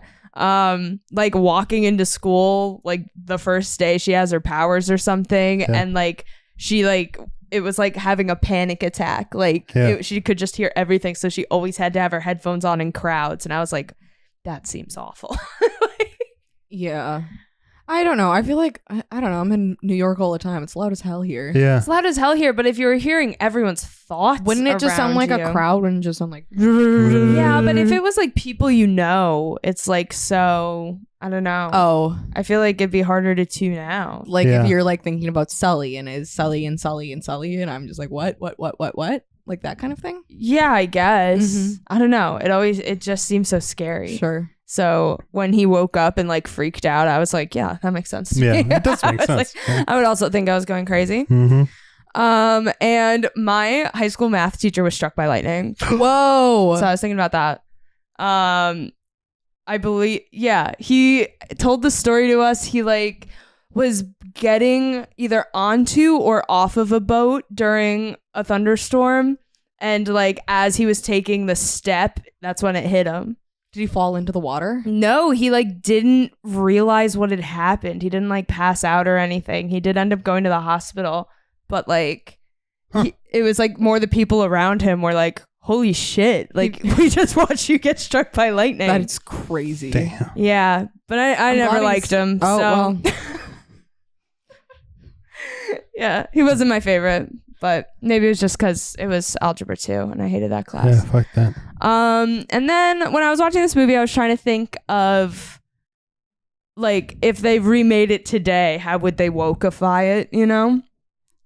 Like walking into school, like the first day she has her powers or something.
Yeah.
And like she like, it was like having a panic attack. Like she could just hear everything. So she always had to have her headphones on in crowds. And I was like, that seems awful.
Yeah. I don't know. I feel like, I don't know. I'm in New York all the time. It's loud as hell here.
Yeah.
It's loud as hell here, but if you were hearing everyone's thoughts,
Wouldn't it just sound
around
like
you-
a crowd? Wouldn't it just sound like...
Yeah, but if it was like people you know, it's like so, I don't know.
Oh,
I feel like it'd be harder to tune out.
like
Yeah.
if you're like thinking about Sully and is Sully and Sully and Sully and I'm just like, what? Like that kind of thing?
Yeah, I guess.
Mhm.
I don't know. It just seems so scary.
Sure.
So when he woke up and like freaked out, I was like, yeah, that makes sense to
Yeah,
me.
it does make
I was
sense.
like- I would also think I was going crazy.
Mm-hmm.
And my high school math teacher was struck by lightning.
Whoa.
So I was thinking about that. I believe, yeah, he told the story to us. He like was getting either onto or off of a boat during a thunderstorm. And like, as he was taking the step, that's when it hit him.
Did he fall into the water?
No, he like didn't realize what had happened. He didn't like pass out or anything. He did end up going to the hospital, but like, it was like more the people around him were like, holy shit, like we just watched you get struck by lightning.
That's crazy.
Damn.
Yeah, but I
I'm
never
glad
liked him.
Oh,
so
well.
yeah, he wasn't my favorite, but maybe it was just because it was algebra 2 and I hated that class.
Yeah, fuck that.
And then when I was watching this movie, I was trying to think of like if they remade it today, how would they wokeify it, you know?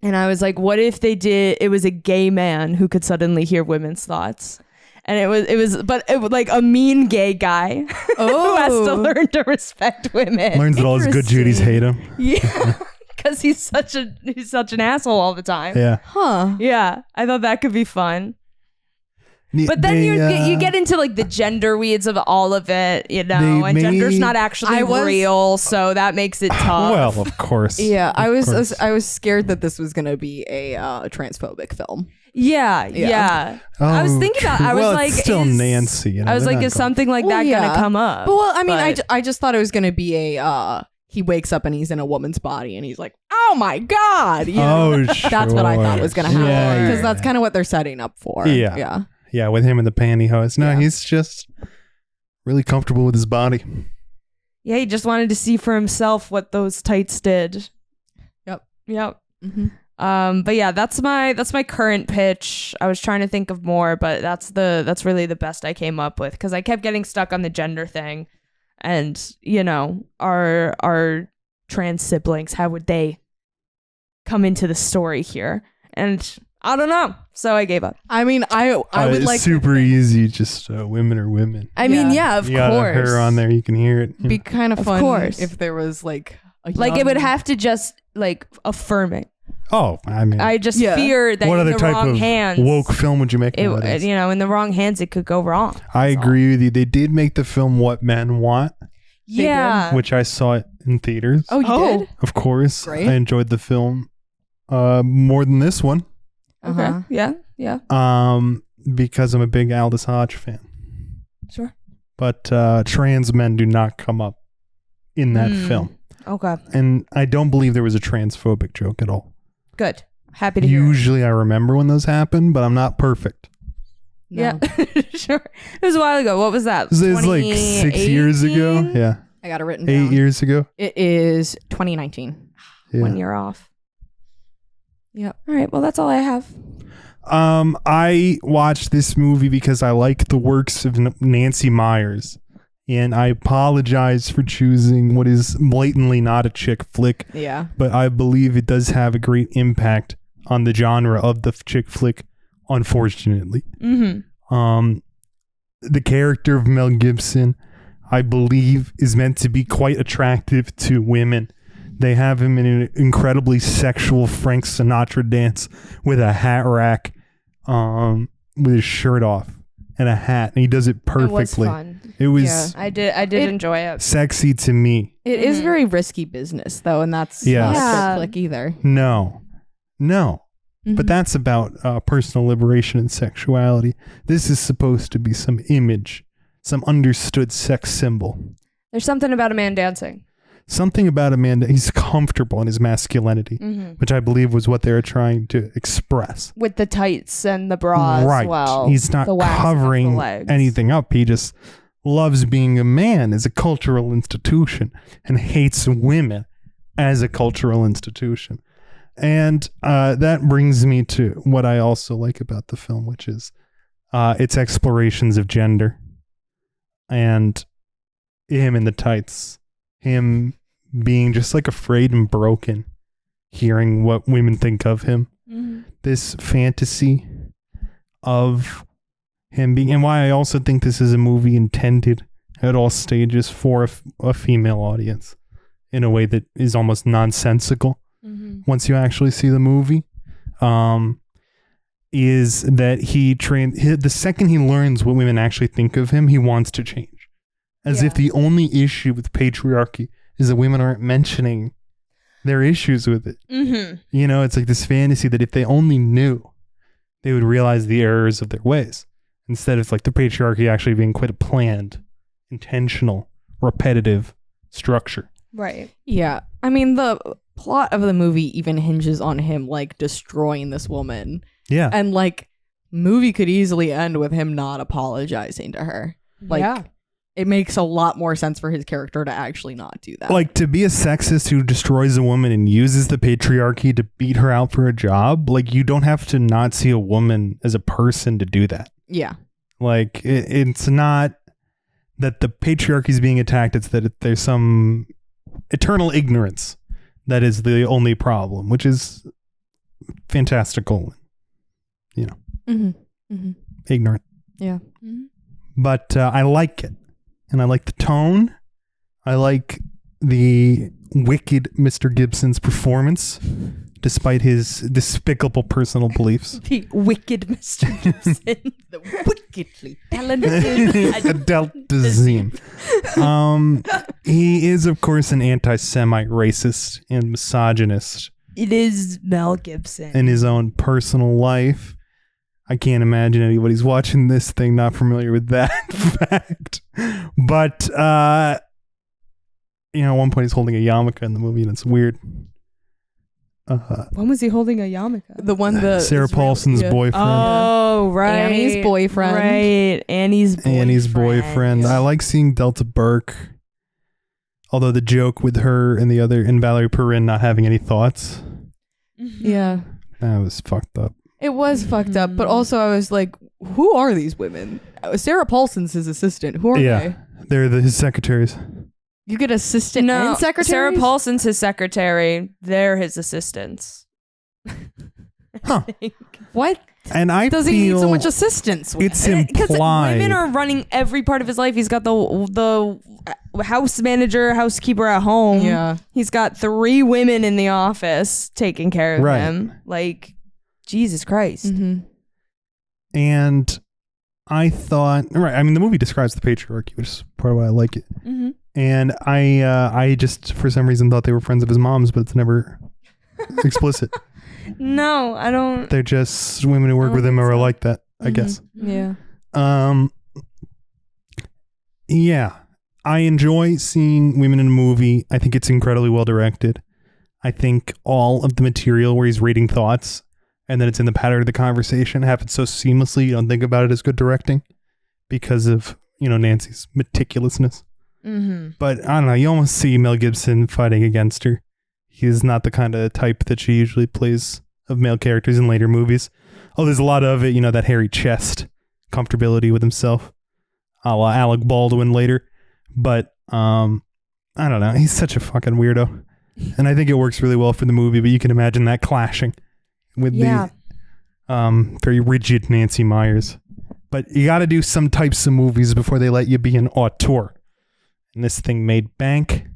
And I was like, what if it was a gay man who could suddenly hear women's thoughts? And it was like a mean gay guy who has to learn to respect women.
Learns that all his good Judies hate him.
Yeah. Because he's such an asshole all the time.
Yeah.
Huh.
Yeah. I thought that could be fun. But then you get into like the gender weeds of all of it, you know, and gender's not actually real, so that makes it tough.
Well, of course.
Yeah, I
Of course.
was scared that this was gonna be a transphobic film.
Yeah. I was thinking about. I was
well,
like,
it's still Nancy. You know,
I was
they're
like,
not
is
going-
something like
Well,
that
yeah.
gonna come up?
But well, I mean,
But-
I just thought it was gonna be a he wakes up and he's in a woman's body and he's like, oh my god. You know?
Oh,
That's what I thought was gonna happen
Yeah,
because
yeah.
that's kind of what they're setting up for.
Yeah.
Yeah.
Yeah, with him in the pantyhose. No,
Yeah.
he's just really comfortable with his body.
Yeah, he just wanted to see for himself what those tights did.
Yep.
Mm-hmm. But yeah, that's my current pitch. I was trying to think of more, but that's really the best I came up with because I kept getting stuck on the gender thing, and you know, our trans siblings, how would they come into the story here? And I don't know, so I gave up.
I mean, I would like
super easy. Just women are women.
I mean, yeah, of
You got
course.
her on there. You can hear it.
be kind of
Of
fun
course.
if there was like a
Like it
young-
would have to just like affirm it.
Oh, I mean,
I just
Yeah.
fear that
what
in
other
the
type
wrong
of
hands,
woke film would you make nowadays?
you know, in the wrong hands, it could go wrong.
I
That's all.
agree with you. They did make the film What Men Want,
Yeah.
which I saw it in theaters.
Oh, you did?
Of course.
Great.
I enjoyed the film more than this one
Okay.
Uh-huh.
Yeah. Yeah.
because I'm a big Aldous Hodge fan.
Sure.
But trans men do not come up in that film.
Okay.
And I don't believe there was a transphobic joke at all.
Good. Happy to hear.
Usually I remember when those happen, but I'm not perfect.
No.
Yeah. Sure. It was a while ago. What was that?
This is like 6 years ago.
2018?
Yeah.
I got it written
8
down.
years ago.
It is 2019.
Yeah.
1 year off.
Yep.
All right. Well, that's all I have.
I watched this movie because I like the works of Nancy Meyers. And I apologize for choosing what is blatantly not a chick flick,
Yeah.
but I believe it does have a great impact on the genre of the chick flick, unfortunately.
Mm-hmm.
The character of Mel Gibson, I believe, is meant to be quite attractive to women. They have him in an incredibly sexual Frank Sinatra dance with a hat rack, with his shirt off and a hat, and he does it perfectly.
It was fun.
It was
I did enjoy it.
sexy to me.
It is very risky business, though, and that's
Yes.
not a
Yeah.
chick flick either.
No. But that's about personal liberation and sexuality. This is supposed to be some image, some understood sex symbol.
There's something about a man dancing.
Something about a man that he's comfortable in his masculinity, which I believe was what they were trying to express.
With the tights and the bra
Right.
as well.
He's not
the waxing of the
covering
legs.
anything up. He just loves being a man as a cultural institution and hates women as a cultural institution. And that brings me to what I also like about the film, which is its explorations of gender and him in the tights, him being just like afraid and broken, hearing what women think of him. This fantasy of him being, and why I also think this is a movie intended at all stages for a female audience in a way that is almost nonsensical. Once you actually see the movie, is that the second he learns what women actually think of him, he wants to change. As if the only issue with patriarchy is that women aren't mentioning their issues with it. You know, it's like this fantasy that if they only knew, they would realize the errors of their ways. Instead of like the patriarchy actually being quite a planned, intentional, repetitive structure.
Right.
Yeah. I mean, the plot of the movie even hinges on him, like, destroying this woman.
Yeah.
And, like, movie could easily end with him not apologizing to her. Like,
Yeah.
it makes a lot more sense for his character to actually not do that.
Like, to be a sexist who destroys a woman and uses the patriarchy to beat her out for a job, like, you don't have to not see a woman as a person to do that.
Yeah.
Like, it's not that the patriarchy is being attacked, it's that there's some eternal ignorance that is the only problem, which is fantastical, you know, ignorant.
Yeah.
But I like it. And I like the tone. I like the wicked Mr. Gibson's performance, despite his despicable personal beliefs.
The wicked Mr. Gibson.
The wickedly talented.
Adult Zine. He is, of course, an anti-Semite, racist, and misogynist
It is Mel Gibson.
in his own personal life. I can't imagine anybody's watching this thing not familiar with that fact. But, you know, at one point he's holding a yarmulke in the movie, and it's weird.
When was he holding a yarmulke?
The one the
Sarah Paulson's boyfriend.
Oh, right.
Annie's boyfriend.
Right. Annie's boyfriend.
I like seeing Delta Burke. Although the joke with her and Valerie Perrin not having any thoughts,
Yeah.
that was fucked up.
It was fucked up, but also I was like, who are these women? Sarah Paulson's his assistant. Who are
Yeah.
they?
They're his secretaries.
You get assistant
No,
and secretary?
Sarah Paulson's his secretary. They're his assistants.
Huh.
What?
And I
Does he
feel
need so much assistance with?
it's
Because
implied.
women are running every part of his life. He's got the house manager, housekeeper at home.
Yeah.
He's got 3 women in the office taking care of
Right.
him. Like, Jesus Christ.
Mm-hmm.
And I thought, right, I mean, the movie describes the patriarchy, which is part of why I like it.
Mm-hmm.
And I just, for some reason, thought they were friends of his mom's, but it's never explicit.
No, I don't.
They're just women who work
I
with
don't
him
think
or
so.
like that, I
Mhm.
guess.
Yeah.
Yeah, I enjoy seeing women in a movie. I think it's incredibly well directed. I think all of the material where he's reading thoughts and then it's in the pattern of the conversation happens so seamlessly you don't think about it as good directing because of, you know, Nancy's meticulousness.
Mm-hmm.
But I don't know, you almost see Mel Gibson fighting against her. He's not the kind of type that she usually plays of male characters in later movies. Oh, there's a lot of it, you know, that hairy chest, comfortability with himself, a la Alec Baldwin later. But I don't know, he's such a fucking weirdo. And I think it works really well for the movie, but you can imagine that clashing with
Yeah.
the very rigid Nancy Meyers. But you got to do some types of movies before they let you be an auteur. And this thing made bank.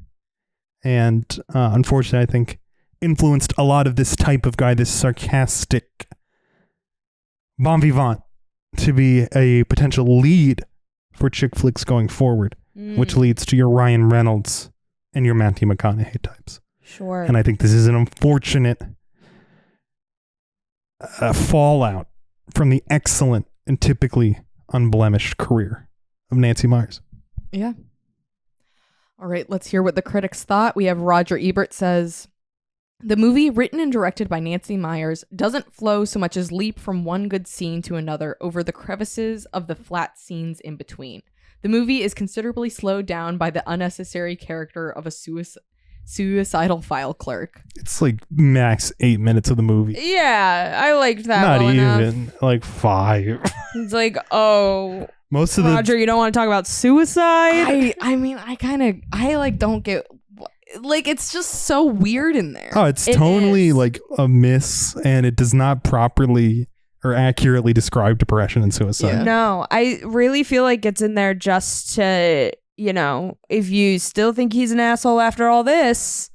And unfortunately, I think influenced a lot of this type of guy, this sarcastic bon vivant, to be a potential lead for chick flicks going forward, which leads to your Ryan Reynolds and your Matthew McConaughey types.
Sure.
And I think this is an unfortunate fallout from the excellent and typically unblemished career of Nancy Meyers.
Yeah. All right, let's hear what the critics thought. We have Roger Ebert says, the movie, written and directed by Nancy Meyers, doesn't flow so much as leap from one good scene to another over the crevices of the flat scenes in between. The movie is considerably slowed down by the unnecessary character of a suicidal file clerk.
It's like max 8 minutes of the movie.
Yeah, I liked that.
Not
well
even
enough.
like 5.
It's like, oh,
Most of
Roger, you don't want to talk about suicide?
I mean, I don't get, like, it's just so weird in there.
it's
It
totally
is.
like a miss, and it does not properly or accurately describe depression and suicide.
Yeah.
No, I really feel like it's in there just to, if you still think he's an asshole after all this,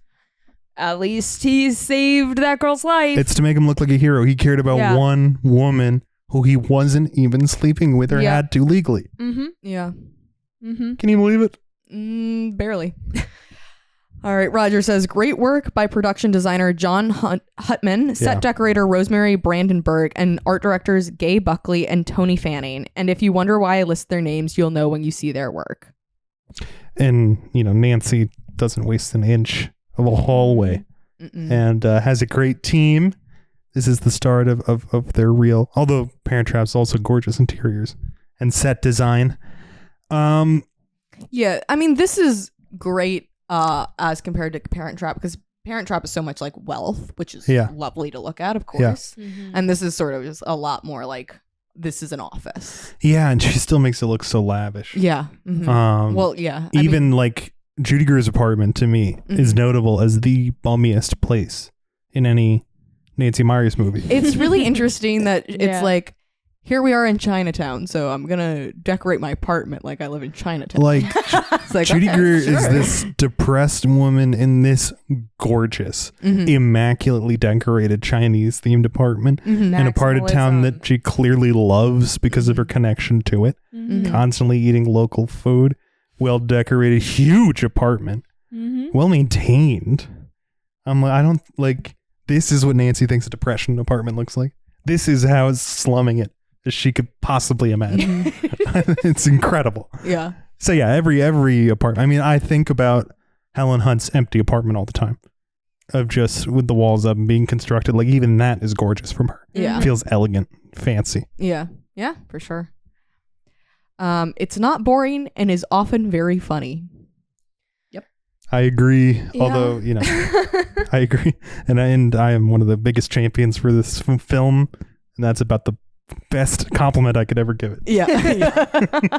at least he saved that girl's life.
It's to make him look like a hero. He cared about
Yeah.
one woman who he wasn't even sleeping with or
Yeah.
had to legally.
Mm-hmm.
Yeah.
Mm-hmm.
Can you believe it?
Barely. All right, Roger says, great work by production designer John Huttman, set
Yeah.
decorator Rosemary Brandenburg, and art directors Gay Buckley and Tony Fanning. And if you wonder why I list their names, you'll know when you see their work.
And, Nancy doesn't waste an inch of a hallway and has a great team. This is the start of their real, although Parent Trap's also gorgeous interiors and set design.
Yeah, I mean, this is great as compared to Parent Trap, because Parent Trap is so much like Wealth, which is
Yeah.
lovely to look at, of
Yeah.
course. And this is sort of just a lot more like, this is an office.
Yeah, and she still makes it look so lavish.
Yeah. Mhm. Well, yeah. I
Even
mean,
like Judy Greer's apartment to me is notable as the bummiest place in any Nancy Meyers movie.
it's really interesting that it's
Yeah.
like, here we are in Chinatown, so I'm gonna decorate my apartment like I live in Chinatown.
Like
It's like,
Judy
okay,
Greer is
sure.
this depressed woman in this gorgeous, immaculately decorated Chinese themed apartment in a part of town that she clearly loves because of her connection to it. Constantly eating local food, well decorated, huge apartment, well maintained. I'm like, I don't like. This is what Nancy thinks a depression apartment looks like. This is how slumming it as she could possibly imagine. It's incredible.
Yeah.
So yeah, every apartment. I mean, I think about Helen Hunt's empty apartment all the time, of just with the walls up and being constructed. Like even that is gorgeous from her.
Yeah.
It feels elegant, fancy.
Yeah. Yeah, for sure. It's not boring and is often very funny.
I agree.
Yeah.
Although I agree, and I am one of the biggest champions for this film, and that's about the best compliment I could ever give it.
Yeah.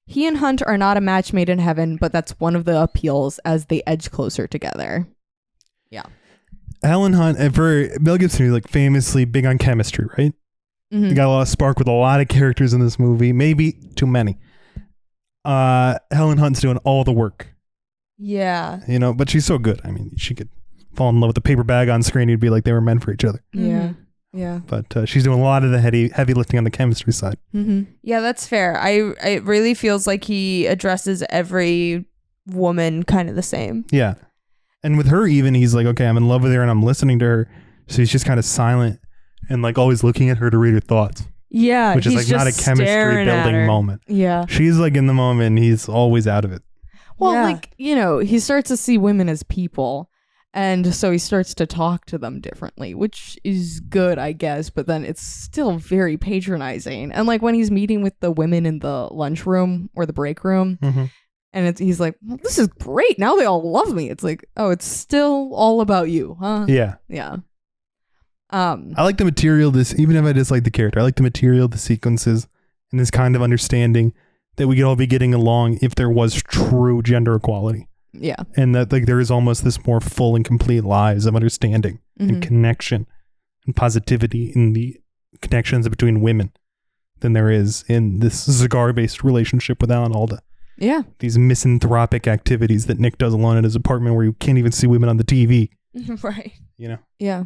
He and Hunt are not a match made in heaven, but that's one of the appeals as they edge closer together. Yeah.
Helen Hunt, for Mel Gibson, like famously big on chemistry, right? He got a lot of spark with a lot of characters in this movie, maybe too many. Helen Hunt's doing all the work,
Yeah.
but she's so good. I mean, she could fall in love with the paper bag on screen. You'd be like, they were meant for each other.
Yeah. Yeah.
But she's doing a lot of the heavy lifting on the chemistry side.
Yeah, that's fair. It really feels like he addresses every woman kind of the same.
Yeah. And with her, even, he's like, okay, I'm in love with her and I'm listening to her. So he's just kind of silent and like always looking at her to read her thoughts,
Yeah,
which is
he's
like not a
just
chemistry
staring at
building
her.
moment.
Yeah.
She's like in the moment. He's always out of it.
Well,
Yeah.
like, he starts to see women as people. And so he starts to talk to them differently, which is good, I guess. But then it's still very patronizing. And like when he's meeting with the women in the lunchroom or the break room, and he's like, well, this is great. Now they all love me. It's like, oh, it's still all about you, huh?
Yeah.
Yeah.
I like the material, even if I dislike the character, I like the material, the sequences, and this kind of understanding that we could all be getting along if there was true gender equality.
Yeah.
And that like there is almost this more full and complete lives of understanding and connection and positivity in the connections between women than there is in this cigar-based relationship with Alan Alda.
Yeah.
These misanthropic activities that Nick does alone in his apartment where you can't even see women on the TV.
Right.
You know?
Yeah.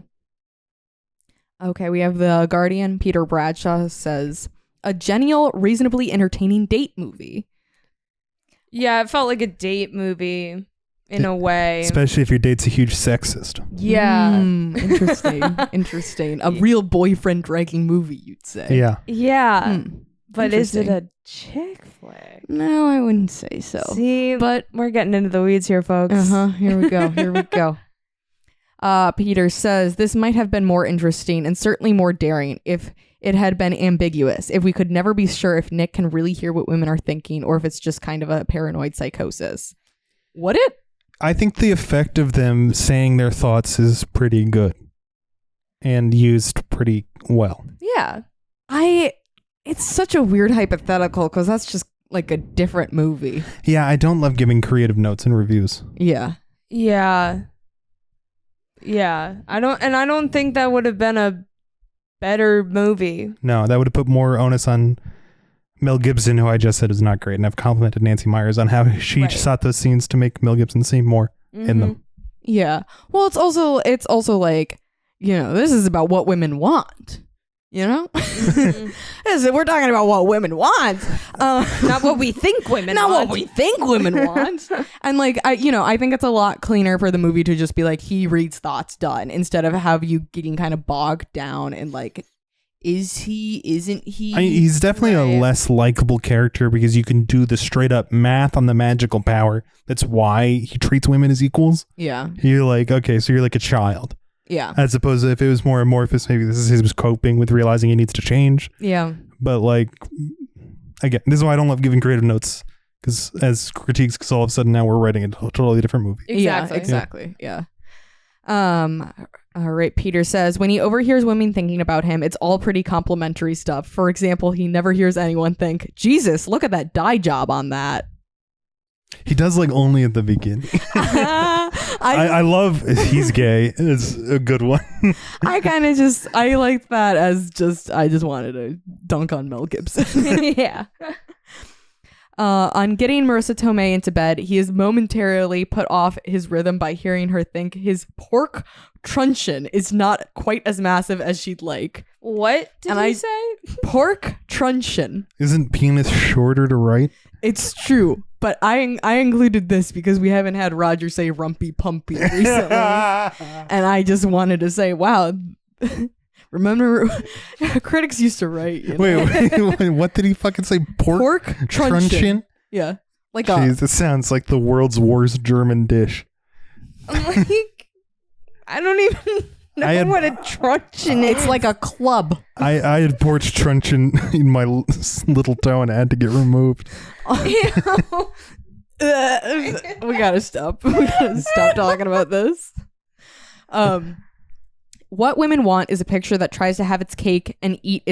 Okay, we have the Guardian. Peter Bradshaw says, a genial, reasonably entertaining date movie.
Yeah, it felt like a date movie in a way.
Especially if your date's a huge sexist.
Yeah.
Interesting. Interesting. A real boyfriend dragging movie, you'd say.
Yeah.
Yeah. But is it
Interesting.
a chick flick?
No, I wouldn't say so.
See, but we're getting into the weeds here, folks.
Here we go. Here we go. Peter says, this might have been more interesting and certainly more daring if it had been ambiguous, if we could never be sure if Nick can really hear what women are thinking or if it's just kind of a paranoid psychosis. Would it?
I think the effect of them saying their thoughts is pretty good and used pretty well.
Yeah.
It's such a weird hypothetical because that's just like a different movie.
Yeah, I don't love giving creative notes in reviews.
Yeah.
Yeah. Yeah. I don't think that would have been a better movie.
No, that would have put more onus on Mel Gibson, who I just said is not great, and I've complimented Nancy Myers on how she shot those scenes to make Mel Gibson seem more in them.
Yeah. Well, it's also like, this is about what women want. We're talking about what women want,
not what we think women
not
want.
what we think women want. And like, I think it's a lot cleaner for the movie to just be like, he reads thoughts, done, instead of have you getting kind of bogged down and like, is he, isn't he?
He's definitely a less likable character because you can do the straight up math on the magical power. That's why he treats women as equals.
Yeah.
You're like, okay, so you're like a child.
Yeah.
As opposed to if it was more amorphous, maybe this is his coping with realizing he needs to change.
Yeah.
But like, again, this is why I don't love giving creative notes because as critiques, because all of a sudden now we're writing a totally different movie.
Exactly. Yeah. All right. Peter says, when he overhears women thinking about him, it's all pretty complimentary stuff. For example, he never hears anyone think, Jesus, look at that dye job on that.
He does like only at the beginning. I love he's gay. It's a good one.
I like that as I just wanted to dunk on Mel Gibson.
Yeah.
On getting Marissa Tomei into bed, he is momentarily put off his rhythm by hearing her think his pork truncheon is not quite as massive as she'd like.
What did he say?
Pork truncheon.
Isn't penis shorter to write?
It's true, but I included this because we haven't had Roger say rumpy pumpy recently. And I just wanted to say, wow, remember critics used to write.
Wait, what did he fucking say? Pork truncheon?
Yeah.
Jeez, this sounds like the world's worst German dish.
Like, I don't even know what a truncheon is.
It's like a club.
I had pork truncheon in my little toe and I had to get removed.
We gotta stop. We gotta stop talking about this. What women want is a picture that tries to have its cake and eat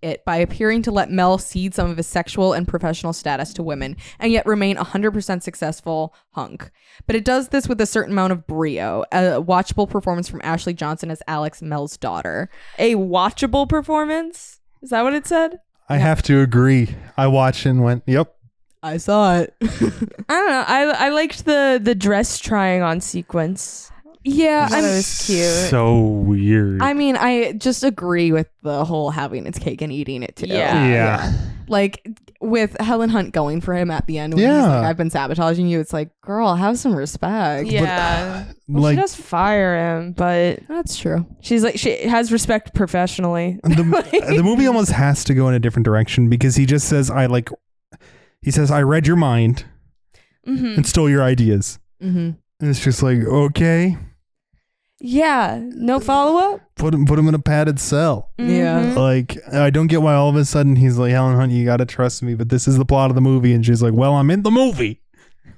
it by appearing to let Mel cede some of his sexual and professional status to women and yet remain 100% successful hunk. But it does this with a certain amount of brio. A watchable performance from Ashley Johnson as Alex, Mel's daughter.
A watchable performance? Is that what it said?
I have to agree. I watched and went, yep.
I saw it.
I don't know. I liked the dress trying on sequence.
Yeah,
I thought it was cute.
So weird.
I mean, I just agree with the whole having its cake and eating it too.
Yeah.
Like with Helen Hunt going for him at the end when he's like, I've been sabotaging you. It's like, girl, have some respect.
Yeah.
But,
she does fire him, but
that's true.
She's like, she has respect professionally.
The movie almost has to go in a different direction because he just says, I read your mind and stole your ideas. Mm-hmm. And it's just like, okay.
Yeah, no follow-up?
Put him in a padded cell.
Yeah.
Like, I don't get why all of a sudden he's like, Helen Hunt, you gotta trust me, but this is the plot of the movie. And she's like, well, I'm in the movie.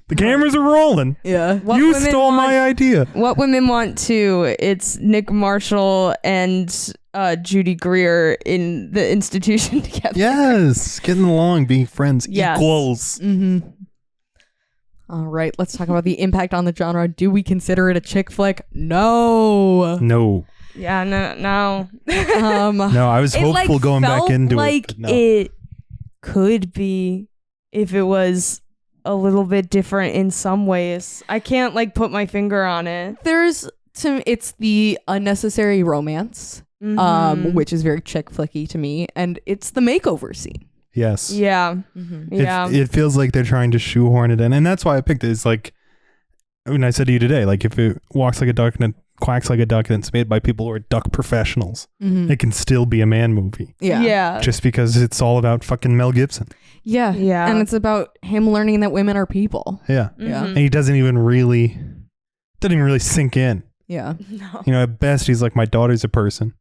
The cameras are rolling.
Yeah.
You stole my idea.
What women want to, it's Nick Marshall and Judy Greer in the institution together.
Yes. Getting along, being friends, equals.
Mm-hmm. All right, let's talk about the impact on the genre. Do we consider it a chick flick? No.
No.
Yeah, no.
No, I was hopeful going back into
like
it. But no.
it could be if it was a little bit different in some ways. I can't like put my finger on it.
It's the unnecessary romance, which is very chick flicky to me, and it's the makeover scene.
Yes.
Yeah. Yeah.
It feels like they're trying to shoehorn it in. And that's why I picked it. It's like, when I said to you today, like if it walks like a duck and it quacks like a duck and it's made by people who are duck professionals, it can still be a man movie.
Yeah.
Just because it's all about fucking Mel Gibson.
Yeah. And it's about him learning that women are people.
Yeah.
Yeah.
And he doesn't even really sink in.
Yeah.
No.
You know, at best, he's like, my daughter's a person.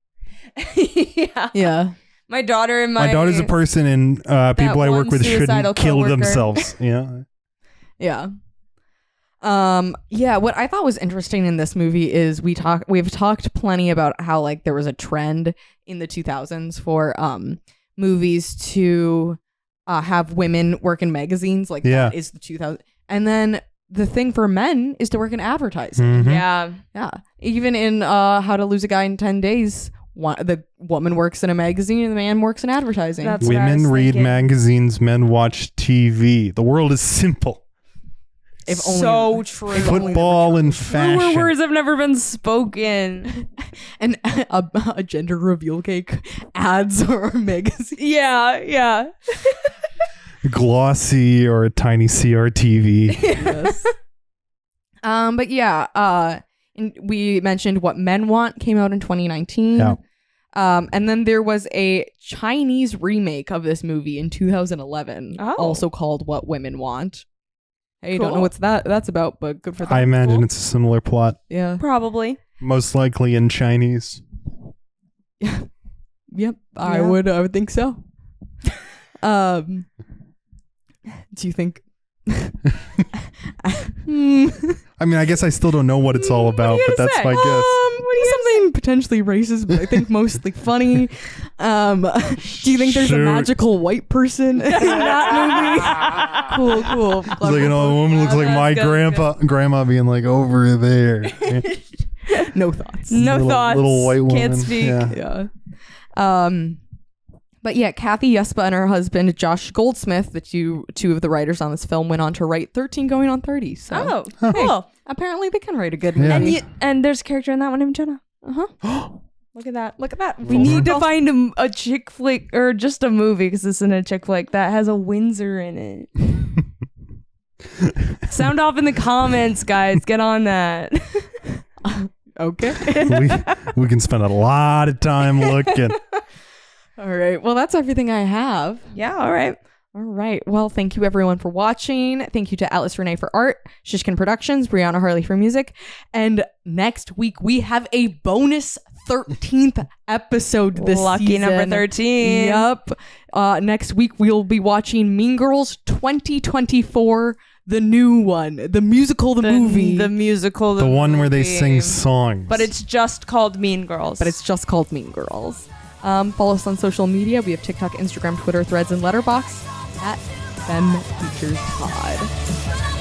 Yeah.
Yeah.
My daughter and
My daughter's a person, and people I work
one
with shouldn't
suicidal
kill
coworker.
themselves. You know?
Yeah. What I thought was interesting in this movie is we've talked plenty about how like there was a trend in the 2000s for movies to have women work in magazines, like that is the 2000s. And then the thing for men is to work in advertising.
Mhm.
Yeah. Even in How to Lose a Guy in 10 Days, the woman works in a magazine and the man works in advertising.
That's what I
Women
was
read
thinking.
magazines, men watch TV. The world is simple.
If only-
so true.
if only
Football and
Truer
fashion.
words have never been spoken.
and a gender reveal cake ads or magazine.
Yeah.
Glossy or a tiny CRTV.
Yes. But yeah, and we mentioned What Men Want came out in 2019.
Yeah.
And then there was a Chinese remake of this movie in 2011, also called What Women Want. Hey, don't know what's that's about, but good for them.
I imagine
Cool.
it's a similar plot.
Yeah.
Probably.
Most likely in Chinese.
Yep. I would think so. Do you think?
I mean, I guess I still don't know what it's all about, but that's my guess.
Something potentially racist, but I think mostly funny. Do you think there's a
Shoot.
magical white person in that movie? Cool.
It's like, you know, a woman looks like my grandma being like over there.
No thoughts.
No thoughts.
Little white woman.
Can't speak.
Yeah.
Yeah. But yeah, Kathy Yespa and her husband Josh Goldsmith, the two of the writers on this film, went on to write 13 Going on 30. So
Cool.
apparently they can write a good
Yeah.
movie.
And there's a character in that one named Jenna. Look at that. We need to find a chick flick or just a movie because this isn't a chick flick that has a Windsor in it. Sound off in the comments, guys. Get on that.
Okay.
we can spend a lot of time looking.
All right. Well, that's everything I have.
Yeah, all right.
All right. Well, thank you everyone for watching. Thank you to Atlas Renee for art, Shishkin Productions, Brianna Harley for music. And next week we have a bonus 13th episode this
Lucky
season.
number 13.
Yep. Next week we'll be watching Mean Girls 2024, the new one, the musical, the movie.
The musical.
The one where they
movie.
sing songs.
But it's just called Mean Girls.
But it's just called Mean Girls. Follow us on social media. We have TikTok, Instagram, Twitter, Threads, and Letterboxd at FemFeaturesPod.